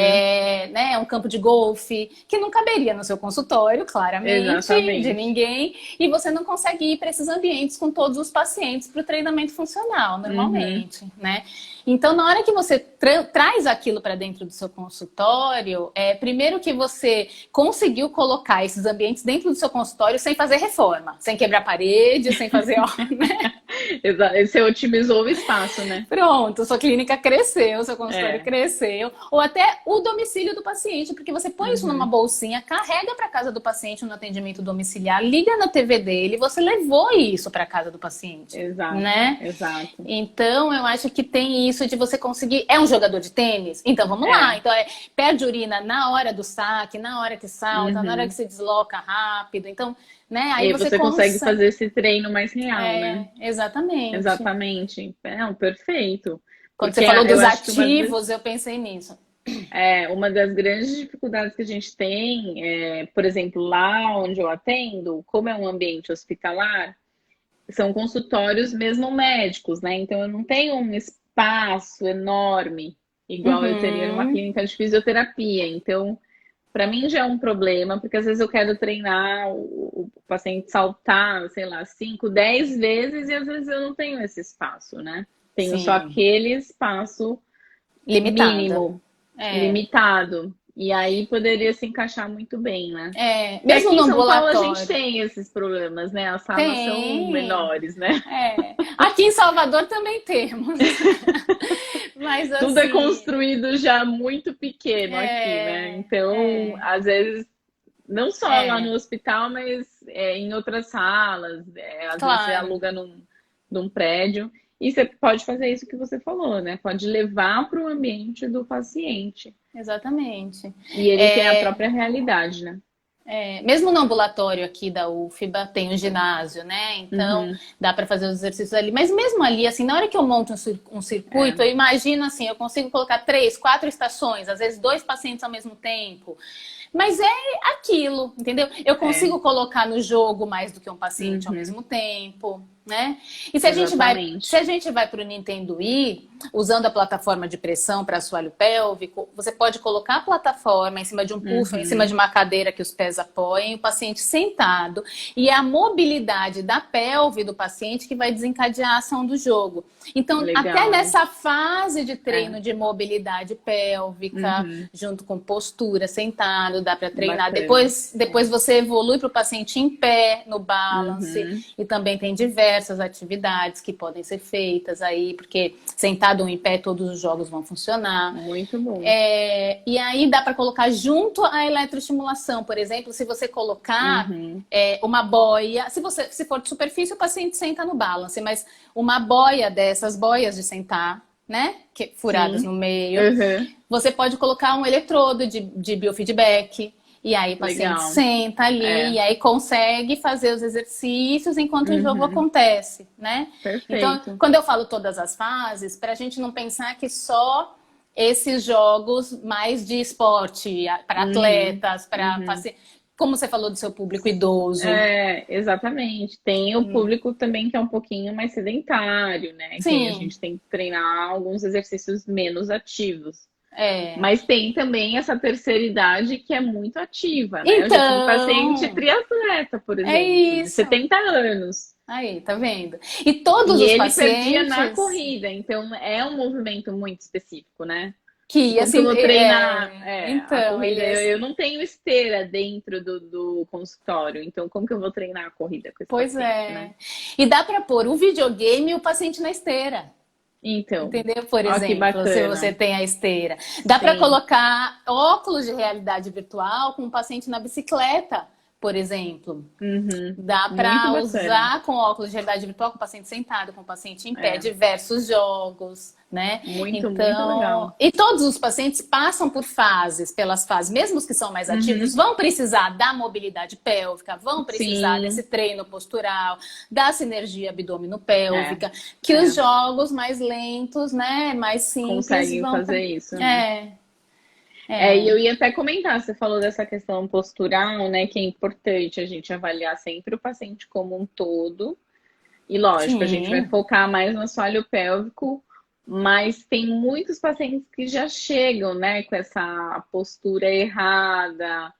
né, um campo de golfe, que não caberia no seu consultório, claramente, de exatamente. ninguém, e você não consegue ir para esses ambientes com todos os pacientes para o treinamento funcional, Uhum. normalmente, né? Então, na hora que você traz aquilo para dentro do seu consultório, primeiro que você conseguiu colocar esses ambientes dentro do seu consultório sem fazer reforma, sem quebrar parede, sem fazer, né? Você otimizou o espaço, né? Pronto, sua clínica cresceu, seu consultório É. cresceu, ou até o domicílio do paciente, porque você põe isso numa Uhum. bolsinha, carrega para casa do paciente no atendimento domiciliar, liga na TV dele, você levou isso para casa do paciente, Exato, né? exato. Então, eu acho que tem isso de você conseguir. É um jogador de tênis? Então vamos lá. É. Então, perde urina na hora do saque, na hora que salta, na hora que Uhum. se desloca rápido. Então, né? E Aí aí você você consegue consegue. fazer esse treino mais real, né? Exatamente. Exatamente. É, não, perfeito. Quando você Porque falou eu dos acho que ativos, eu pensei nisso. uma das grandes dificuldades que a gente tem, por exemplo, lá onde eu atendo, como é um ambiente hospitalar, são consultórios mesmo médicos, né? Então eu não tenho um espaço enorme, igual eu teria numa Uhum. clínica de fisioterapia. Então, para mim já é um problema, porque às vezes eu quero treinar o paciente saltar, sei lá, 5, 10 vezes e às vezes eu não tenho esse espaço, né? Tenho só Sim. aquele espaço Limitada. mínimo, É. limitado. E aí poderia se encaixar muito bem, né? E Mesmo aqui no em São Paulo a gente ambulatório. tem esses problemas, né? As salas são Tem. menores, né? Aqui em Salvador também temos. Mas Tudo é assim, construído já muito pequeno aqui, né? é, Então, é, às vezes, não só lá no é, hospital, mas em outras salas, às vezes você claro, aluga num prédio, e você pode fazer isso que você falou, né? Pode levar para o ambiente do paciente. exatamente. E ele tem a É, própria realidade, né? mesmo no ambulatório aqui da UFBA tem um ginásio, né? Então Uhum, dá para fazer os exercícios ali. Mas mesmo ali, assim, na hora que eu monto um circuito, é, eu imagino assim, eu consigo colocar 3, 4 estações, às vezes 2 pacientes ao mesmo tempo. Mas é aquilo, entendeu? Eu é. consigo colocar no jogo mais do que um paciente ao Uhum. mesmo tempo. né? E se Exatamente. a gente vai para o Nintendo Wii, usando a plataforma de pressão para assoalho pélvico, você pode colocar a plataforma em cima de um puff, em cima Uhum. de uma cadeira que os pés apoiem, o paciente sentado, e é a mobilidade da pelve do paciente que vai desencadear a ação do jogo. Então, até Legal. nessa fase de É. treino de mobilidade pélvica, Uhum. junto com postura, sentado, dá para treinar. Bacana. Depois você evolui para o paciente em pé, no balance, Uhum. e também tem diversas atividades que podem ser feitas aí, porque sentado ou em pé todos os jogos vão funcionar. Muito bom. E aí dá para colocar junto a eletroestimulação, por exemplo, se você colocar Uhum. uma boia, se for de superfície, o paciente senta no balance, mas uma boia dessas boias de sentar, né? Furadas no Sim. meio, Uhum. você pode colocar um eletrodo de biofeedback. E aí o paciente Legal. senta ali É. e aí consegue fazer os exercícios enquanto o jogo Uhum. acontece, né? Então, Perfeito. quando eu falo todas as fases, para a gente não pensar que só esses jogos mais de esporte, para Uhum. atletas, para Uhum. como você falou do seu público idoso. É, exatamente. Tem o público também que é um pouquinho mais sedentário, né? Que a Sim, gente tem que treinar alguns exercícios menos ativos. é. Mas tem também essa terceira idade que é muito ativa, né? Eu já tive paciente Então, triatleta, por é exemplo, de isso. 70 anos. Aí, tá vendo? E todos E os ele perdia na pacientes corrida, então é um movimento muito específico, né? E que, como que eu assim, vou treinar a então, corrida? eles. Eu não tenho esteira dentro do consultório, então como que eu vou treinar a corrida com esse Pois paciente, né? é. E dá para pôr o videogame e o paciente na esteira. Então, Entendeu? Por ó que exemplo, se você bacana. tem a esteira. Dá para Sim. colocar óculos de realidade virtual com o paciente na bicicleta, por exemplo. Uhum. Dá Muito para bacana. usar com óculos de realidade virtual, com o paciente sentado, com o paciente em pé, É, diversos jogos, né? muito Então, legal. e todos os pacientes passam por fases, pelas fases, mesmo os que são mais ativos, Uhum. vão precisar da mobilidade pélvica, vão precisar desse Sim, treino postural, da sinergia é, abdomino-pélvica, que os é. jogos mais lentos, né, mais simples Conseguem vão. fazer isso, né? É, É, e é, eu ia até comentar, você falou dessa questão postural, né? Que é importante a gente avaliar sempre o paciente como um todo. E lógico, a gente vai sim, focar mais no assoalho pélvico, mas tem muitos pacientes que já chegam, né, com essa postura errada,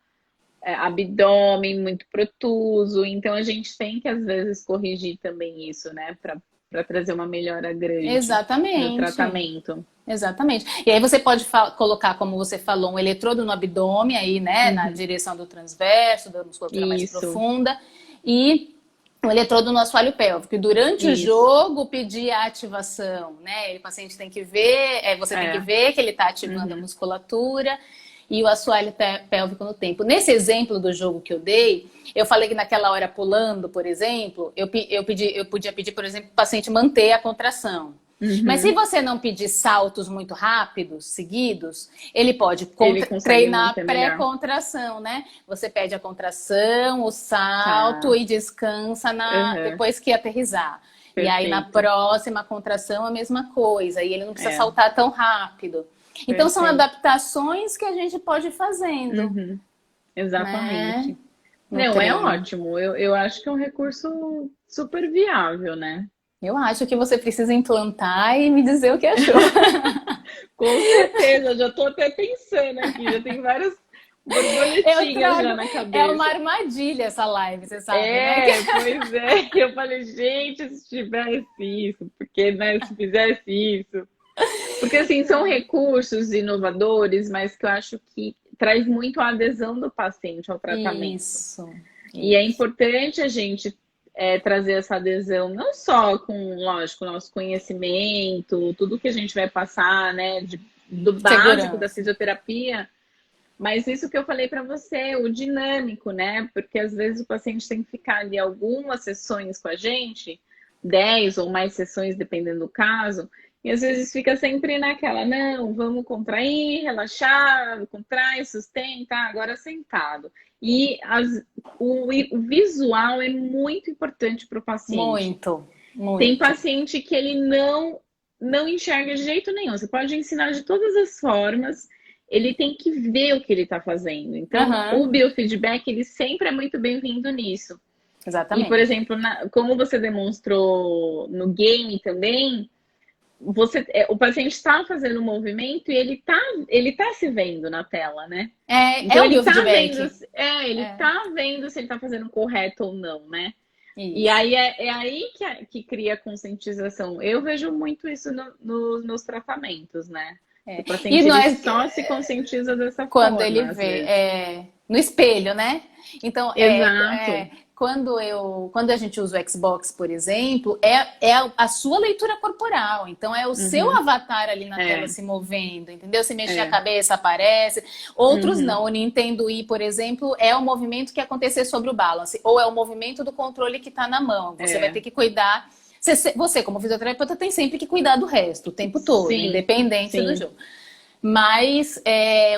abdômen muito protuso. Então a gente tem que às vezes corrigir também isso, né, para trazer uma melhora grande no exatamente. tratamento. Exatamente. E aí você pode colocar, como você falou, um eletrodo no abdômen aí, né, na Uhum. direção do transverso, da musculatura mais Isso, profunda, e um eletrodo no assoalho pélvico. E durante o isso. jogo, pedir a ativação, né? O paciente tem que ver, você tem que É. ver que ele está ativando a Uhum. musculatura e o assoalho pélvico no tempo. Nesse exemplo do jogo que eu dei, eu falei que naquela hora pulando, por exemplo, eu podia pedir, por exemplo, para o paciente manter a contração. Mas se Uhum. você não pedir saltos muito rápidos, seguidos, ele pode Ele consegue treinar manter melhor. pré-contração, né? Você pede a contração, o salto Tá. e descansa Uhum. depois que aterrissar. E aí na Perfeito. próxima contração a mesma coisa. E ele não precisa É, saltar tão rápido. Então são perfeito. adaptações que a gente pode ir fazendo, Uhum. né? Exatamente. No Não, é treino. ótimo. Eu acho que é um recurso super viável, né? Eu acho que você precisa implantar e me dizer o que achou. Com certeza, já tô até pensando aqui, já tem várias Eu borboletinhas já trago. na É uma cabeça. armadilha essa live, você sabe, né? É, pois é. Eu falei, gente, se tivesse isso, porque, né, se fizesse isso. Porque, assim, são recursos inovadores, mas que eu acho que traz muito a adesão do paciente ao tratamento. Isso, E é isso. importante a gente trazer essa adesão, não só com, lógico, nosso conhecimento, tudo que a gente vai passar, né, do básico da Segurança. fisioterapia, mas isso que eu falei para você, o dinâmico, né? Porque às vezes o paciente tem que ficar ali algumas sessões com a gente, 10 ou mais sessões, dependendo do caso, e às vezes fica sempre naquela, não, vamos contrair, relaxar, contrai, sustenta, agora sentado. E o visual é muito importante para o paciente. Muito, Tem muito. paciente que ele não enxerga de jeito nenhum. Você pode ensinar de todas as formas, ele tem que ver o que ele está fazendo. Então, o Aham. biofeedback, ele sempre é muito bem-vindo nisso. E, por Exatamente. exemplo, como você demonstrou no game também, o paciente está fazendo um movimento e ele tá se vendo na tela, né? É Então o ele tá vendo, biofeedback. ele É, tá vendo se ele tá fazendo correto ou não, né? E isso. aí é aí que cria a conscientização. Eu vejo muito isso nos meus tratamentos, né? O E paciente ele nós, só se conscientiza dessa quando ele forma, às vê vezes. no espelho, né? Então, Exato. quando a gente usa o Xbox, por exemplo, é a sua leitura corporal. Então, é o seu Uhum. avatar ali na tela É, se movendo, entendeu? Se mexer a é. cabeça, aparece. Outros Uhum. não. O Nintendo Wii, por exemplo, é o movimento que acontecer sobre o balance, ou é o movimento do controle que está na mão. Você vai ter É. que cuidar. Você, como fisioterapeuta, tem sempre que cuidar do resto, o tempo todo, Sim, independente do sim. jogo. Mas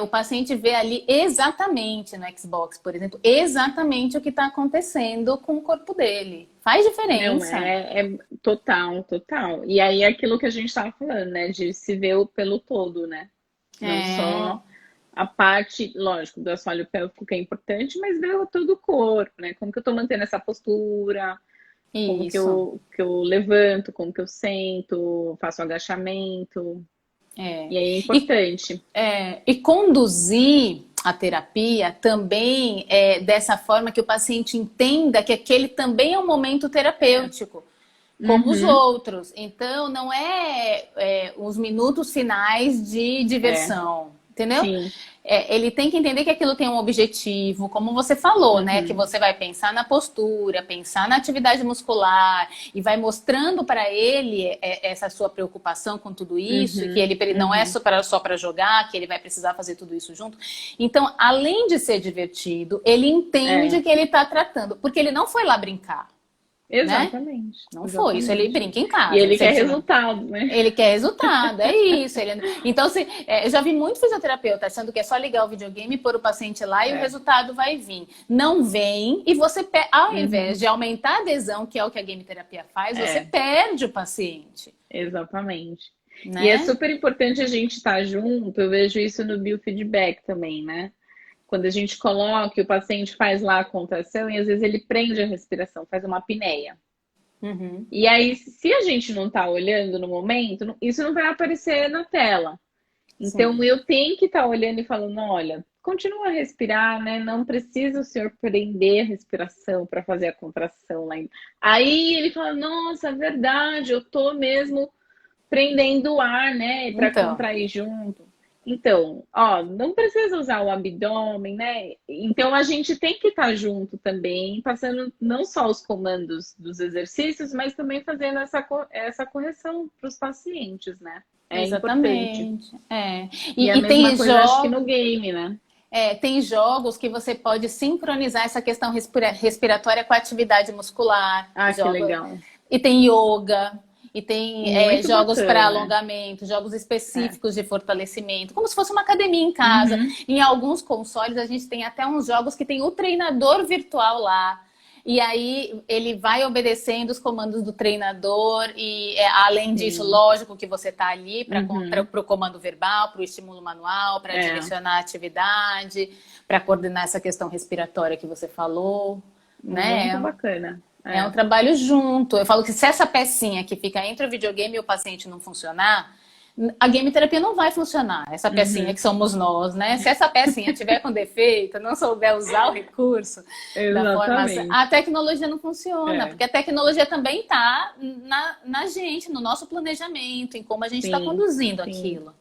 o paciente vê ali exatamente no Xbox, por exemplo, exatamente o que está acontecendo com o corpo dele. Faz Não, diferença. é total, total. E aí é aquilo que a gente estava falando, né? De se ver pelo todo, né? Não É, só a parte, lógico, do assoalho pélvico que é importante, mas ver todo o corpo, né? Como que eu estou mantendo essa postura, como que isso. eu levanto, como que eu sento, faço agachamento. É. E aí é E, importante. e conduzir a terapia também é dessa forma que o paciente entenda que aquele também é um momento É. terapêutico, como os Uhum. outros. Então, não é os minutos finais de É, diversão, entendeu? sim. Ele tem que entender que aquilo tem um objetivo, como você falou, né? Que Uhum. você vai pensar na postura, pensar na atividade muscular e vai mostrando para ele essa sua preocupação com tudo isso, e que Uhum. ele não é Uhum. só para jogar, que ele vai precisar fazer tudo isso junto. Então, além de ser divertido, ele É, entende que ele está tratando, porque ele não foi lá brincar, né? exatamente. Não foi isso, ele Exatamente. brinca em E casa. ele Se ele quer tiver resultado, né? ele quer resultado, é isso. Então, eu já vi muito fisioterapeuta achando que é só ligar o videogame e pôr o paciente lá e o É. resultado vai vir. Não vem e você, ao invés Uhum. de aumentar a adesão, que é o que a game terapia faz, você É, perde o paciente, exatamente. E é né? super importante a gente estar junto, eu vejo isso no biofeedback também, né? Quando a gente coloca, o paciente faz lá a contração e às vezes ele prende a respiração, faz uma apneia. Uhum, E aí, se a gente não está olhando no momento, isso não vai aparecer na tela. Então, sim. eu tenho que estar olhando e falando: olha, continua a respirar, né? Não precisa o senhor prender a respiração para fazer a contração lá. Aí ele fala: nossa, é verdade, eu tô mesmo prendendo o ar, né? Para Então, contrair junto. Então, ó, não precisa usar o abdômen, né? Então a gente tem que estar junto também, passando não só os comandos dos exercícios, mas também fazendo essa correção para os pacientes, né? É importante. exatamente. É. E a E mesma tem coisa, acho que no jogos. game, né? Tem jogos que você pode sincronizar essa questão respiratória com a atividade muscular. Ah, que legal. E tem yoga, e tem Muito jogos para bacana. alongamento, jogos É. específicos de fortalecimento, como se fosse uma academia em casa. Uhum. Em alguns consoles, a gente tem até uns jogos que tem o treinador virtual lá. E aí ele vai obedecendo os comandos do treinador, e além disso, Sim. lógico que você está ali para Uhum. o comando verbal, para o estímulo manual, para É. direcionar a atividade, para coordenar essa questão respiratória que você falou, Muito né? bacana. É um É. trabalho junto. Eu falo que se essa pecinha que fica entre o videogame e o paciente não funcionar, a game terapia não vai funcionar. Essa pecinha Uhum. que somos nós, né? Se essa pecinha tiver com defeito, não souber usar o recurso da forma, a Exatamente. tecnologia não funciona, É. porque a tecnologia também está na gente, no nosso planejamento, em como a gente está Sim, conduzindo sim, aquilo,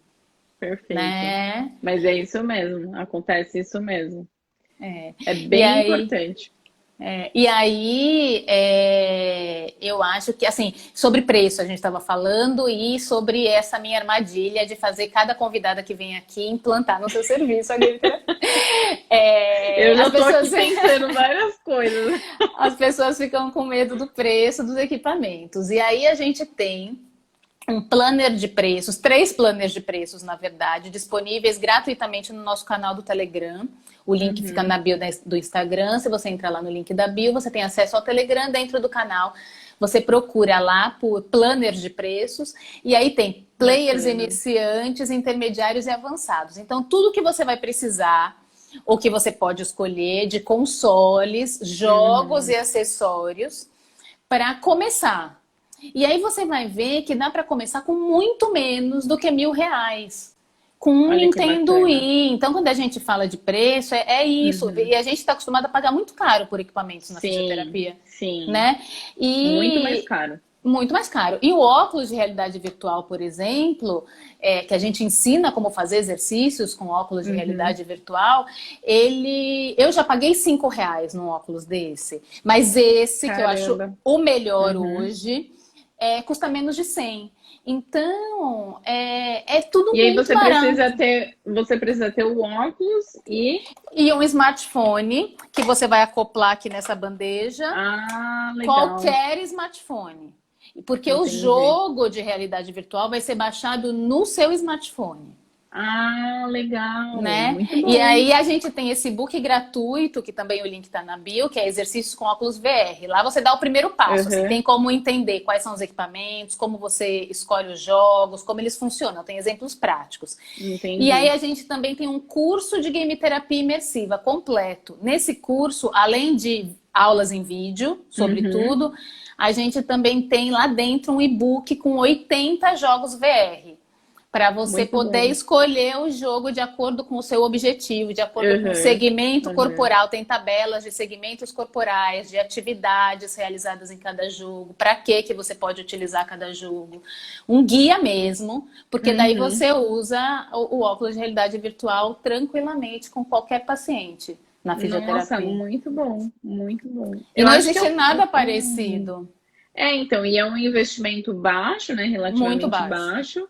perfeito. né? Mas é isso mesmo, acontece isso mesmo. É. É E bem aí, importante. eu acho que, assim, sobre preço a gente estava falando e sobre essa minha armadilha de fazer cada convidada que vem aqui implantar no seu serviço. Eu já As estou aqui pessoas, pensando várias coisas. as pessoas ficam com medo do preço dos equipamentos. E aí a gente tem um planner de preços, 3 planners de preços, na verdade, disponíveis gratuitamente no nosso canal do Telegram. O link fica Uhum, na bio do Instagram. Se você entrar lá no link da bio, você tem acesso ao Telegram dentro do canal. Você procura lá por planners de preços e aí tem players bacana. iniciantes, intermediários e avançados. Então, tudo que você vai precisar o que você pode escolher de consoles, jogos e acessórios para começar. E aí você vai ver que dá para começar com muito menos do que R$ 1.000. Com um Olha que Nintendo bacana. Wii. Então, quando a gente fala de preço, é isso. E a gente está acostumado a pagar muito caro por equipamentos na Sim, fisioterapia, sim. né? Muito mais E caro. muito mais caro. E o óculos de realidade virtual, por exemplo, que a gente ensina como fazer exercícios com óculos de Uhum. realidade virtual, eu já paguei R$ 5 num óculos desse. Mas esse, que eu acho Caramba. o melhor Uhum. hoje, custa menos de 100. Então, é tudo E aí muito barato. você precisa ter o óculos e E um smartphone que você vai acoplar aqui nessa bandeja, legal. qualquer smartphone. Porque o Entendi. jogo de realidade virtual vai ser baixado no seu smartphone, Legal. né? Muito E bom. aí a gente tem esse book gratuito, que também o link está na bio, que é Exercícios com Óculos VR. Lá você dá o primeiro passo, assim, Uhum. tem como entender quais são os equipamentos, como você escolhe os jogos, como eles funcionam, tem exemplos práticos. E aí Entendi. a gente também tem um curso de game terapia imersiva completo. Nesse curso, além de aulas em vídeo sobre Uhum. tudo, a gente também tem lá dentro um e-book com 80 jogos VR para você Muito poder bom. escolher o jogo de acordo com o seu objetivo, de acordo com o Uhum. segmento Uhum. corporal. Tem tabelas de segmentos corporais, de atividades realizadas em cada jogo, para que você pode utilizar cada jogo. Um guia mesmo, porque daí Uhum. você usa o óculos de realidade virtual tranquilamente com qualquer paciente na Nossa, fisioterapia. muito bom, muito bom. E Eu não acho que existe nada parecido. então, e é um investimento baixo, né? Muito Relativamente baixo. baixo,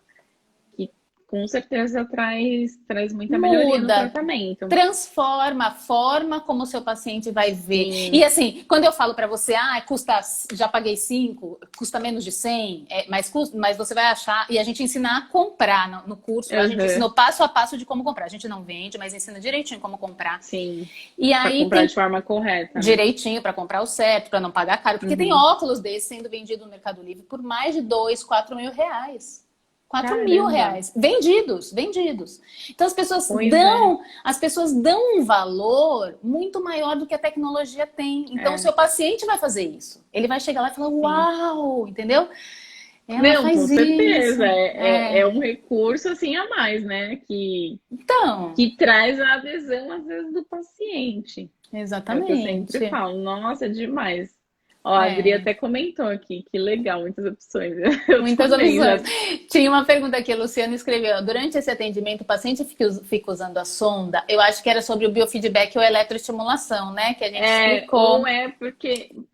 que com certeza traz muita melhoria no Muda, tratamento. transforma a forma como o seu paciente vai ver. E Sim. assim, quando eu falo para você, custa, já paguei 5, custa menos de 100, mas você vai achar, e a gente ensina a comprar no curso, lá a gente Uhum. ensinou passo a passo de como comprar. A gente não vende, mas ensina direitinho como comprar. Sim. E Para aí comprar de tem forma correta, né? direitinho para comprar o certo, para não pagar caro, porque tem Uhum. óculos desses sendo vendido no Mercado Livre por mais de 2, 4 mil reais. 4 mil Caramba. reais vendidos, vendidos. Então Pois é. as pessoas dão um valor muito maior do que a tecnologia tem. Então o É, seu paciente vai fazer isso. Ele vai chegar lá e falar: sim. "Uau", entendeu? Ela Não, com faz isso. certeza. É um recurso assim a mais, né? Então, Que traz a adesão, às vezes, do paciente. É o que eu sempre exatamente. falo. Nossa, é demais. Ó, a Adri É. até comentou aqui, que legal, muitas opções. Eu Muitas também opções. já. Tinha uma pergunta aqui, a Luciana escreveu: durante esse atendimento, o paciente fica usando a sonda? Eu acho que era sobre o biofeedback ou eletroestimulação, né? Que a gente Ou explicou. é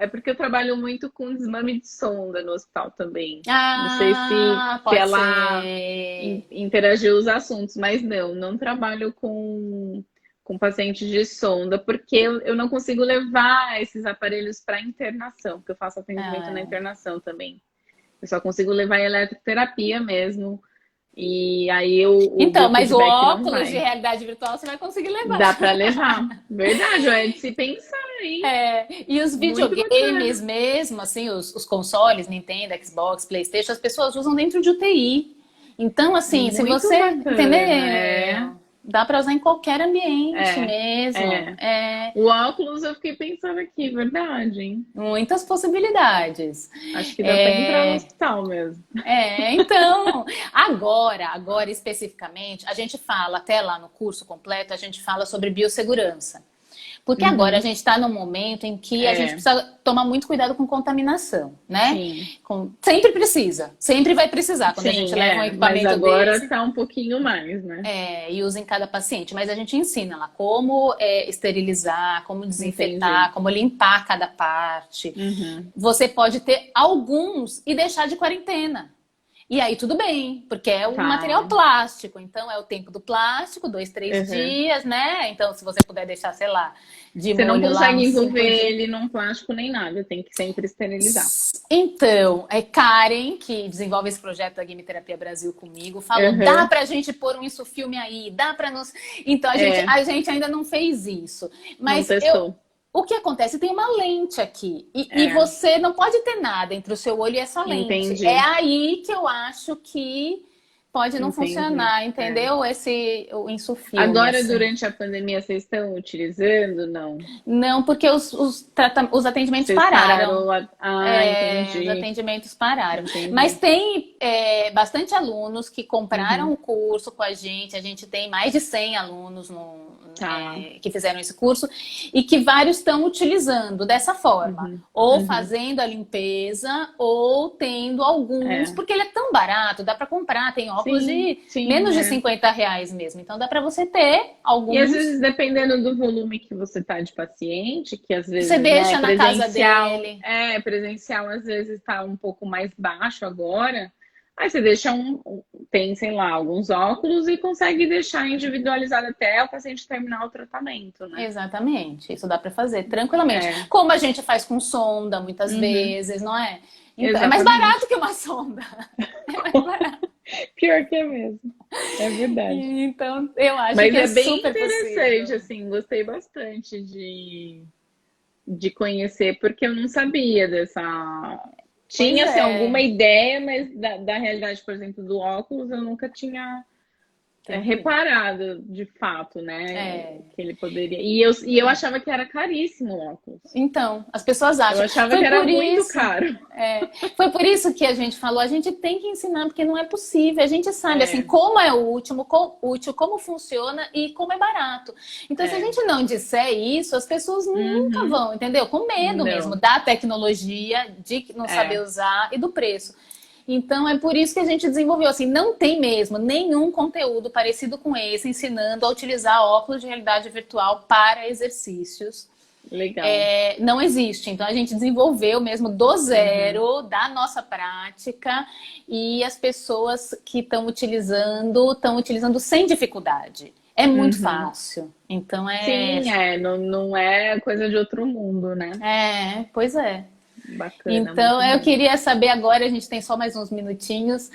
porque eu trabalho muito com desmame de sonda no hospital também. Não sei se Pode ela ser. interagiu os assuntos, mas não trabalho com pacientes de sonda, porque eu não consigo levar esses aparelhos para internação, porque eu faço atendimento na Ah. internação também. Eu só consigo levar eletroterapia mesmo. E aí o Então, mas o biofeedback não óculos de vai. realidade virtual você vai conseguir levar. Dá para levar. Verdade, é de se pensar, hein? E os Muito videogames bacana. mesmo, assim, os consoles, Nintendo, Xbox, PlayStation, as pessoas usam dentro de UTI. Então, assim, se Muito você bacana, é. entendeu, dá para usar em qualquer ambiente É, mesmo. é. O óculos eu fiquei pensando aqui, verdade, hein? Muitas possibilidades. Acho que dá para entrar no É, hospital mesmo. então, agora especificamente, a gente fala, até lá no curso completo, a gente fala sobre biossegurança. Porque agora a Uhum, gente está num momento em que a gente é, precisa tomar muito cuidado com contaminação, né? sim. Sempre precisa, sempre vai precisar quando a gente Sim, leva um mas equipamento agora desse tá um pouquinho mais, né? e usa em cada paciente. Mas a gente ensina lá como esterilizar, como Entendi. desinfetar, como limpar cada parte. Uhum, Você pode ter alguns e deixar de quarentena. E aí tudo bem, porque é um material tá. plástico, então é o tempo do plástico, 2, 3 Uhum. dias, né? Então, se você puder deixar, sei lá, de Você não molho lá consegue uns envolver 5 dias. ele num plástico nem nada, tem que sempre esterilizar. Então, Karen, que desenvolve esse projeto da Game Terapia Brasil comigo, falou: dá Uhum. pra gente pôr um insufilme aí, dá pra nos. Então, É, a gente ainda não fez isso. não Mas testou. o que acontece? Tem uma lente aqui. E É, você não pode ter nada entre o seu olho e essa lente. É entendi. aí que eu acho que pode não Entendi. funcionar, É. entendeu? O insufilme, Agora, assim. durante a pandemia, vocês estão utilizando? Não. Não, porque os atendimentos Vocês pararam. pararam. Ah, É, os entendi. atendimentos pararam. Mas Entendi. tem bastante alunos que compraram Uhum. o curso com a gente. A gente tem mais de 100 alunos Tá. que fizeram esse curso e que vários estão utilizando dessa forma. Uhum. Ou Uhum. fazendo a limpeza, ou tendo alguns, É. porque ele é tão barato, dá para comprar. Tem óculos Sim, de sim, menos de é. R$ 50 mesmo. Então dá para você ter E às alguns. vezes, dependendo do volume que você tá de paciente, que às Você vezes, né, deixa na casa dele. presencial às vezes está um pouco mais baixo agora. Aí você deixa tem, sei lá, alguns óculos e consegue deixar individualizado até o paciente terminar o tratamento, né? Exatamente, isso dá para fazer tranquilamente. É. Como a gente faz com sonda muitas Uhum. vezes, não é? Então, é mais barato Exatamente. que uma sonda. É mais barato. Pior que é mesmo. É verdade. Então, eu acho Mas que é é bem super interessante, possível. assim, gostei bastante de conhecer, porque eu não sabia dessa. Pois Tinha, assim, alguma é, ideia, mas da realidade, por exemplo, do óculos, eu nunca tinha tem que ver. reparado de fato, né? É. Que ele poderia. E eu achava que era caríssimo o óculos. Então, as pessoas Eu acham. achava que Foi era por muito isso. caro. Foi por isso que a gente falou, a gente tem que ensinar, porque não é possível. A gente sabe assim É, como é útil, como funciona e como é barato. Então, se a é. gente não disser isso, as pessoas nunca Uhum. vão, entendeu? Com medo mesmo Não. da tecnologia, de não saber É. usar e do preço. Então, é por isso que a gente desenvolveu assim, não tem mesmo nenhum conteúdo parecido com esse ensinando a utilizar óculos de realidade virtual para exercícios. Legal. Não existe. Então a gente desenvolveu mesmo do Uhum. zero, da nossa prática, e as pessoas que estão utilizando sem dificuldade. É muito Uhum. fácil. Então Sim, não, não é coisa de outro mundo, né? pois é. Bacana, Então, muito eu bom. queria saber agora, a gente tem só mais uns minutinhos,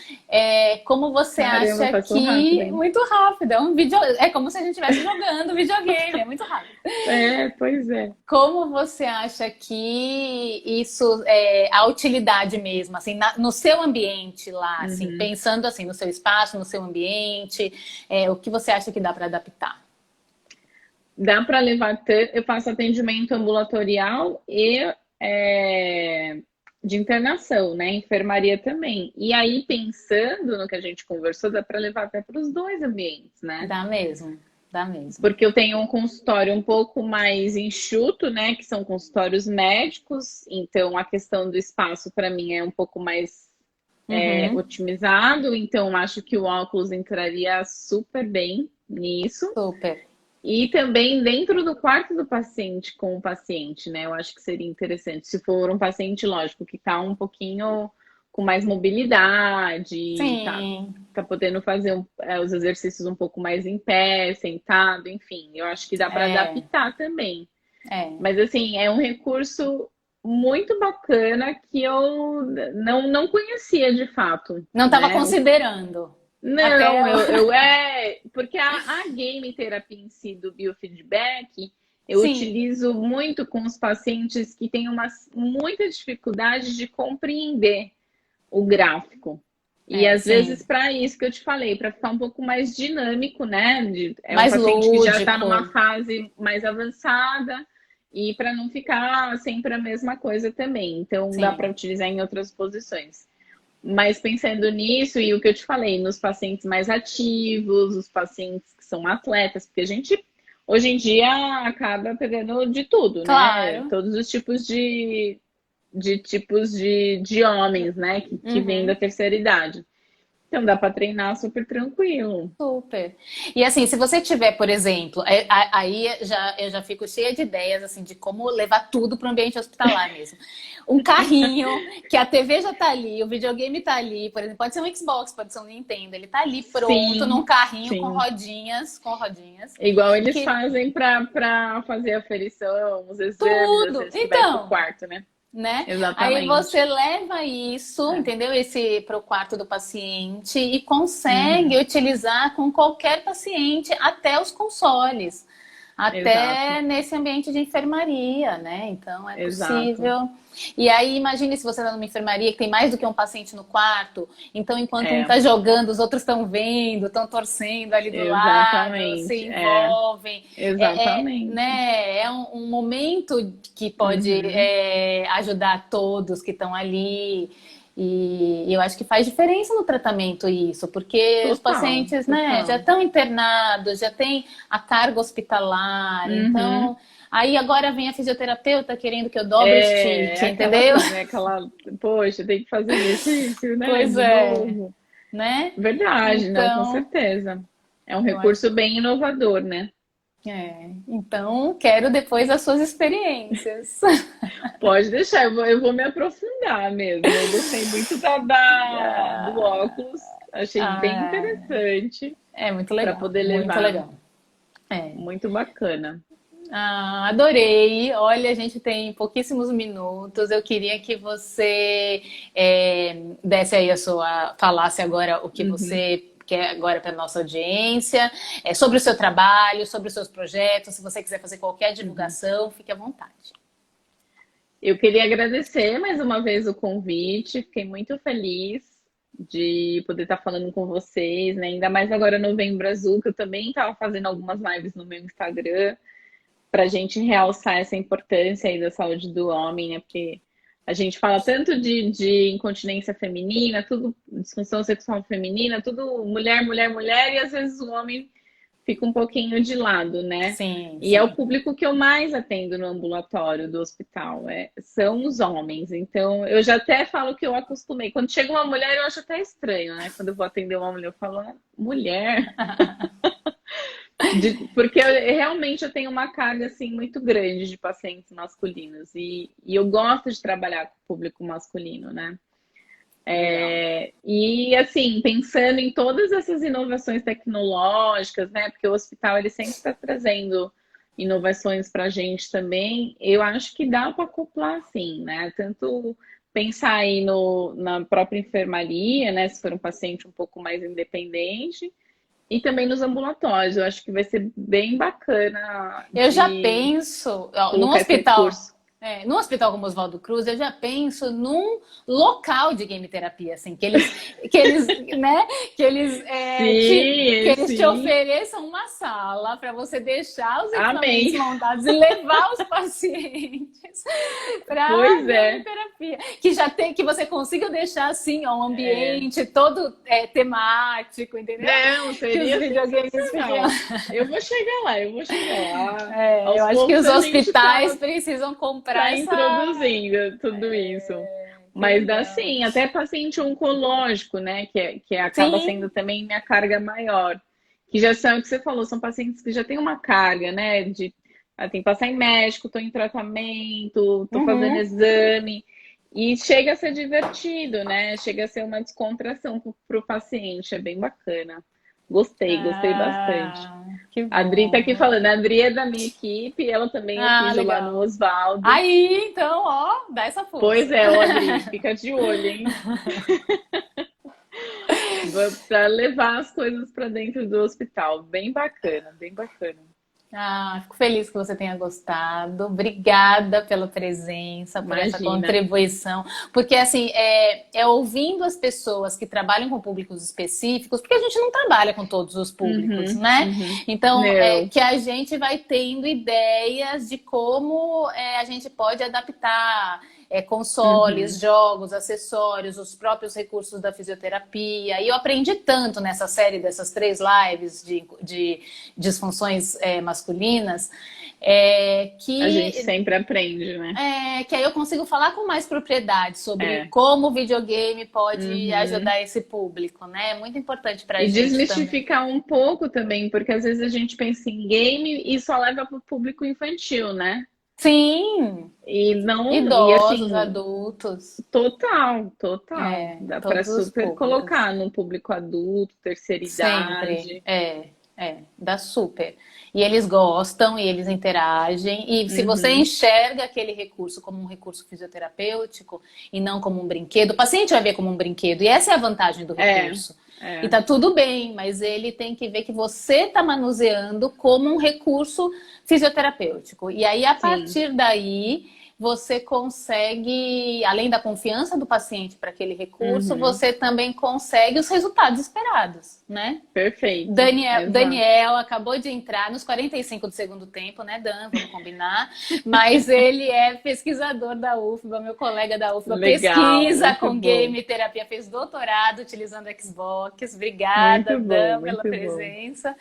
como você Caramba, acha passou rápido, que... hein? Muito rápido, é como se a gente estivesse jogando videogame, é muito rápido. É, pois é. Como você acha que isso a utilidade mesmo, assim, no seu ambiente lá, assim, Uhum. pensando assim no seu espaço, no seu ambiente, o que você acha que dá para adaptar? Dá para levar. Eu faço atendimento ambulatorial e de internação, né? Enfermaria também. E aí, pensando no que a gente conversou, dá para levar até para os dois ambientes, né? Dá mesmo, dá mesmo. Porque eu tenho um consultório um pouco mais enxuto, né? Que são consultórios médicos, então a questão do espaço para mim é um pouco mais Uhum, otimizado, então acho que o óculos entraria super bem nisso. super. E também dentro do quarto do paciente com o paciente, né? Eu acho que seria interessante. Se for um paciente, lógico, que está um pouquinho com mais mobilidade, Sim, tá podendo fazer os exercícios um pouco mais em pé, sentado, enfim. Eu acho que dá para é, adaptar também. é. Mas assim, é um recurso muito bacana que eu não conhecia de fato, Não estava né? considerando. Até Não, porque a game terapia em si do biofeedback, eu sim, utilizo muito com os pacientes que têm muita dificuldade de compreender o gráfico. E às vezes, sim. para isso que eu te falei, para ficar um pouco mais dinâmico, né? É um Mais paciente que já está numa lúdico. fase mais avançada e para não ficar sempre a mesma coisa também. Então, dá para Sim. utilizar em outras posições. Mas pensando nisso, e o que eu te falei, nos pacientes mais ativos, os pacientes que são atletas, porque a gente hoje em dia acaba pegando de tudo, né? Claro. Todos os tipos de tipos de homens, né? Que vêm da Uhum. terceira idade. Então dá para treinar super tranquilo. Super. E assim, se você tiver, por exemplo, aí eu já fico cheia de ideias assim de como levar tudo para o ambiente hospitalar mesmo. Um carrinho, que a TV já tá ali, o videogame tá ali, por exemplo, pode ser um Xbox, pode ser um Nintendo, ele tá ali pronto num Sim, carrinho sim. com rodinhas, Igual eles que fazem para fazer a aferição, os exames, às tudo. vezes que vai para o Então, quarto, né? né? Aí Exatamente. você leva isso, É. entendeu? Esse para o quarto do paciente e consegue Uhum. utilizar com qualquer paciente, até os consoles. até Exato, nesse ambiente de enfermaria, né? Então é exato. possível. E aí, imagine se você está numa enfermaria que tem mais do que um paciente no quarto, então enquanto um É, está jogando, os outros estão vendo, estão torcendo ali do lado, se exatamente. envolvem. Exatamente. Né, é um momento que pode Uhum. ajudar todos que estão ali. E eu acho que faz diferença no tratamento isso, porque os Total, pacientes, né, já total. estão internados, já tem a carga hospitalar, Uhum. então aí agora vem a fisioterapeuta querendo que eu dobre o stick, É aquela entendeu? coisa, né? Aquela, poxa, tem que fazer exercício, né? Pois De é, novo. né? Verdade, não, com Então, certeza. É um eu acho, recurso bem inovador, né? então quero depois as suas experiências. Pode deixar, eu vou me aprofundar mesmo. Eu gostei muito do óculos, achei bem Ah, interessante é muito para legal, poder muito levar. legal. É. Muito bacana. Ah, adorei. Olha, a gente tem pouquíssimos minutos. Eu queria que você desse aí falasse agora o que Uhum, você quer agora para nossa audiência, sobre o seu trabalho, sobre os seus projetos. Se você quiser fazer qualquer uhum. divulgação, fique à vontade. Eu queria agradecer mais uma vez o convite, fiquei muito feliz de poder estar falando com vocês, né? Ainda mais agora no Novembro Azul, que eu também estava fazendo algumas lives no meu Instagram, para a gente realçar essa importância aí da saúde do homem, né? Porque a gente fala tanto de incontinência feminina, tudo disfunção sexual feminina, tudo mulher, mulher, mulher, e às vezes o homem fica um pouquinho de lado, né? Sim, E é o sim. público que eu mais atendo no ambulatório do hospital, são os homens. Então, eu já até falo que eu acostumei. Quando chega uma mulher, eu acho até estranho, né? Quando eu vou atender uma mulher, eu falo, "Ah, mulher?" Porque realmente eu tenho uma carga assim muito grande de pacientes masculinos e eu gosto de trabalhar com o público masculino, né? Legal. E assim, pensando em todas essas inovações tecnológicas, né? Porque o hospital ele sempre está trazendo inovações para a gente também. Eu acho que dá para acoplar, sim, né? Tanto pensar aí na própria enfermaria, né? Se for um paciente um pouco mais independente, e também nos ambulatórios. Eu acho que vai ser bem bacana Eu já de penso, ó, colocar esse recurso. num hospital como Oswaldo Cruz, eu já penso num local de game terapia, assim, né, que Sim, eles te sim. ofereçam uma sala para você deixar os equipamentos Amém. montados e levar os pacientes para Pois game é. terapia, que você consiga deixar assim, ó, um É. ambiente todo temático, entendeu? Não, Que os seria videogames fiquem sensacional. Eu vou chegar lá, eu vou chegar lá. eu Aos acho que poucos os a gente hospitais tá, precisam comprar tá essa. introduzindo tudo isso. Que Mas dá legal. sim, até paciente oncológico, né? Que acaba sendo Sim, também minha carga maior. Que já são o que você falou, são pacientes que já têm uma carga, né? Tem que passar em médico, estou em tratamento, estou fazendo uhum. exame. E chega a ser divertido, né? Chega a ser uma descontração para o paciente, é bem bacana. Gostei bastante. Que A Adri tá aqui bom. falando, a Adri é da minha equipe, ela também eu Ah, fiz lá no legal. Osvaldo. Aí, então, ó, dá essa Pois força. é, ô Adri, fica de olho, hein? Para levar as coisas para dentro do hospital. Bem bacana, bem bacana. Ah, fico feliz que você tenha gostado. Obrigada pela presença, por essa Imagina. contribuição. Porque, assim, é ouvindo as pessoas que trabalham com públicos específicos, porque a gente não trabalha com todos os públicos, Uhum, né? uhum. Então, Não. que a gente vai tendo ideias de como a gente pode adaptar consoles, Uhum. jogos, acessórios, os próprios recursos da fisioterapia. E eu aprendi tanto nessa série dessas 3 lives de disfunções masculinas, A gente sempre aprende, né? que aí eu consigo falar com mais propriedade sobre É. como o videogame pode Uhum. ajudar esse público, né? É muito importante pra E gente também. desmistificar um pouco também, porque às vezes a gente pensa em game e só leva para o público infantil, né? Sim, E não, e idosos, assim, adultos, total, total. Dá para todos os super públicos. colocar no público adulto, terceira Sempre, idade. dá super. E eles gostam e eles interagem. E se você Uhum. enxerga aquele recurso como um recurso fisioterapêutico e não como um brinquedo, o paciente vai ver como um brinquedo. E essa é a vantagem do É, recurso. E É, tá tudo bem, mas ele tem que ver que você tá manuseando como um recurso fisioterapêutico. E aí, a sim. partir daí, você consegue, além da confiança do paciente para aquele recurso, Uhum. você também consegue os resultados esperados, né? Perfeito. Exato. Daniel acabou de entrar nos 45 do segundo tempo, né, Dan? Vamos combinar. Mas ele é pesquisador da UFBA, meu colega da UFBA, Legal, pesquisa muito com bom. game terapia, fez doutorado utilizando Xbox. Obrigada, Muito bom, Dan, pela muito bom. presença.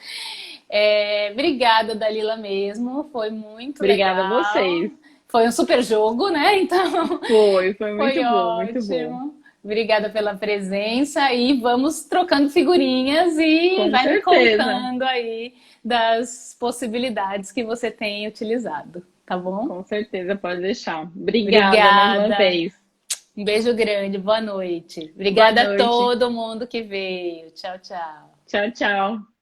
Obrigada, Dalila, mesmo. Foi muito Obrigada a legal. vocês. Foi um super jogo, né? Então, Foi foi muito bom, muito bom. ótimo. Obrigada pela presença e vamos trocando figurinhas e Com vai me certeza, contando aí das possibilidades que você tem utilizado, tá bom? com certeza, pode deixar. Obrigada mais uma Obrigada. vez. Um beijo grande, boa noite. Boa Obrigada a noite. todo mundo que veio. Tchau, tchau. Tchau, tchau.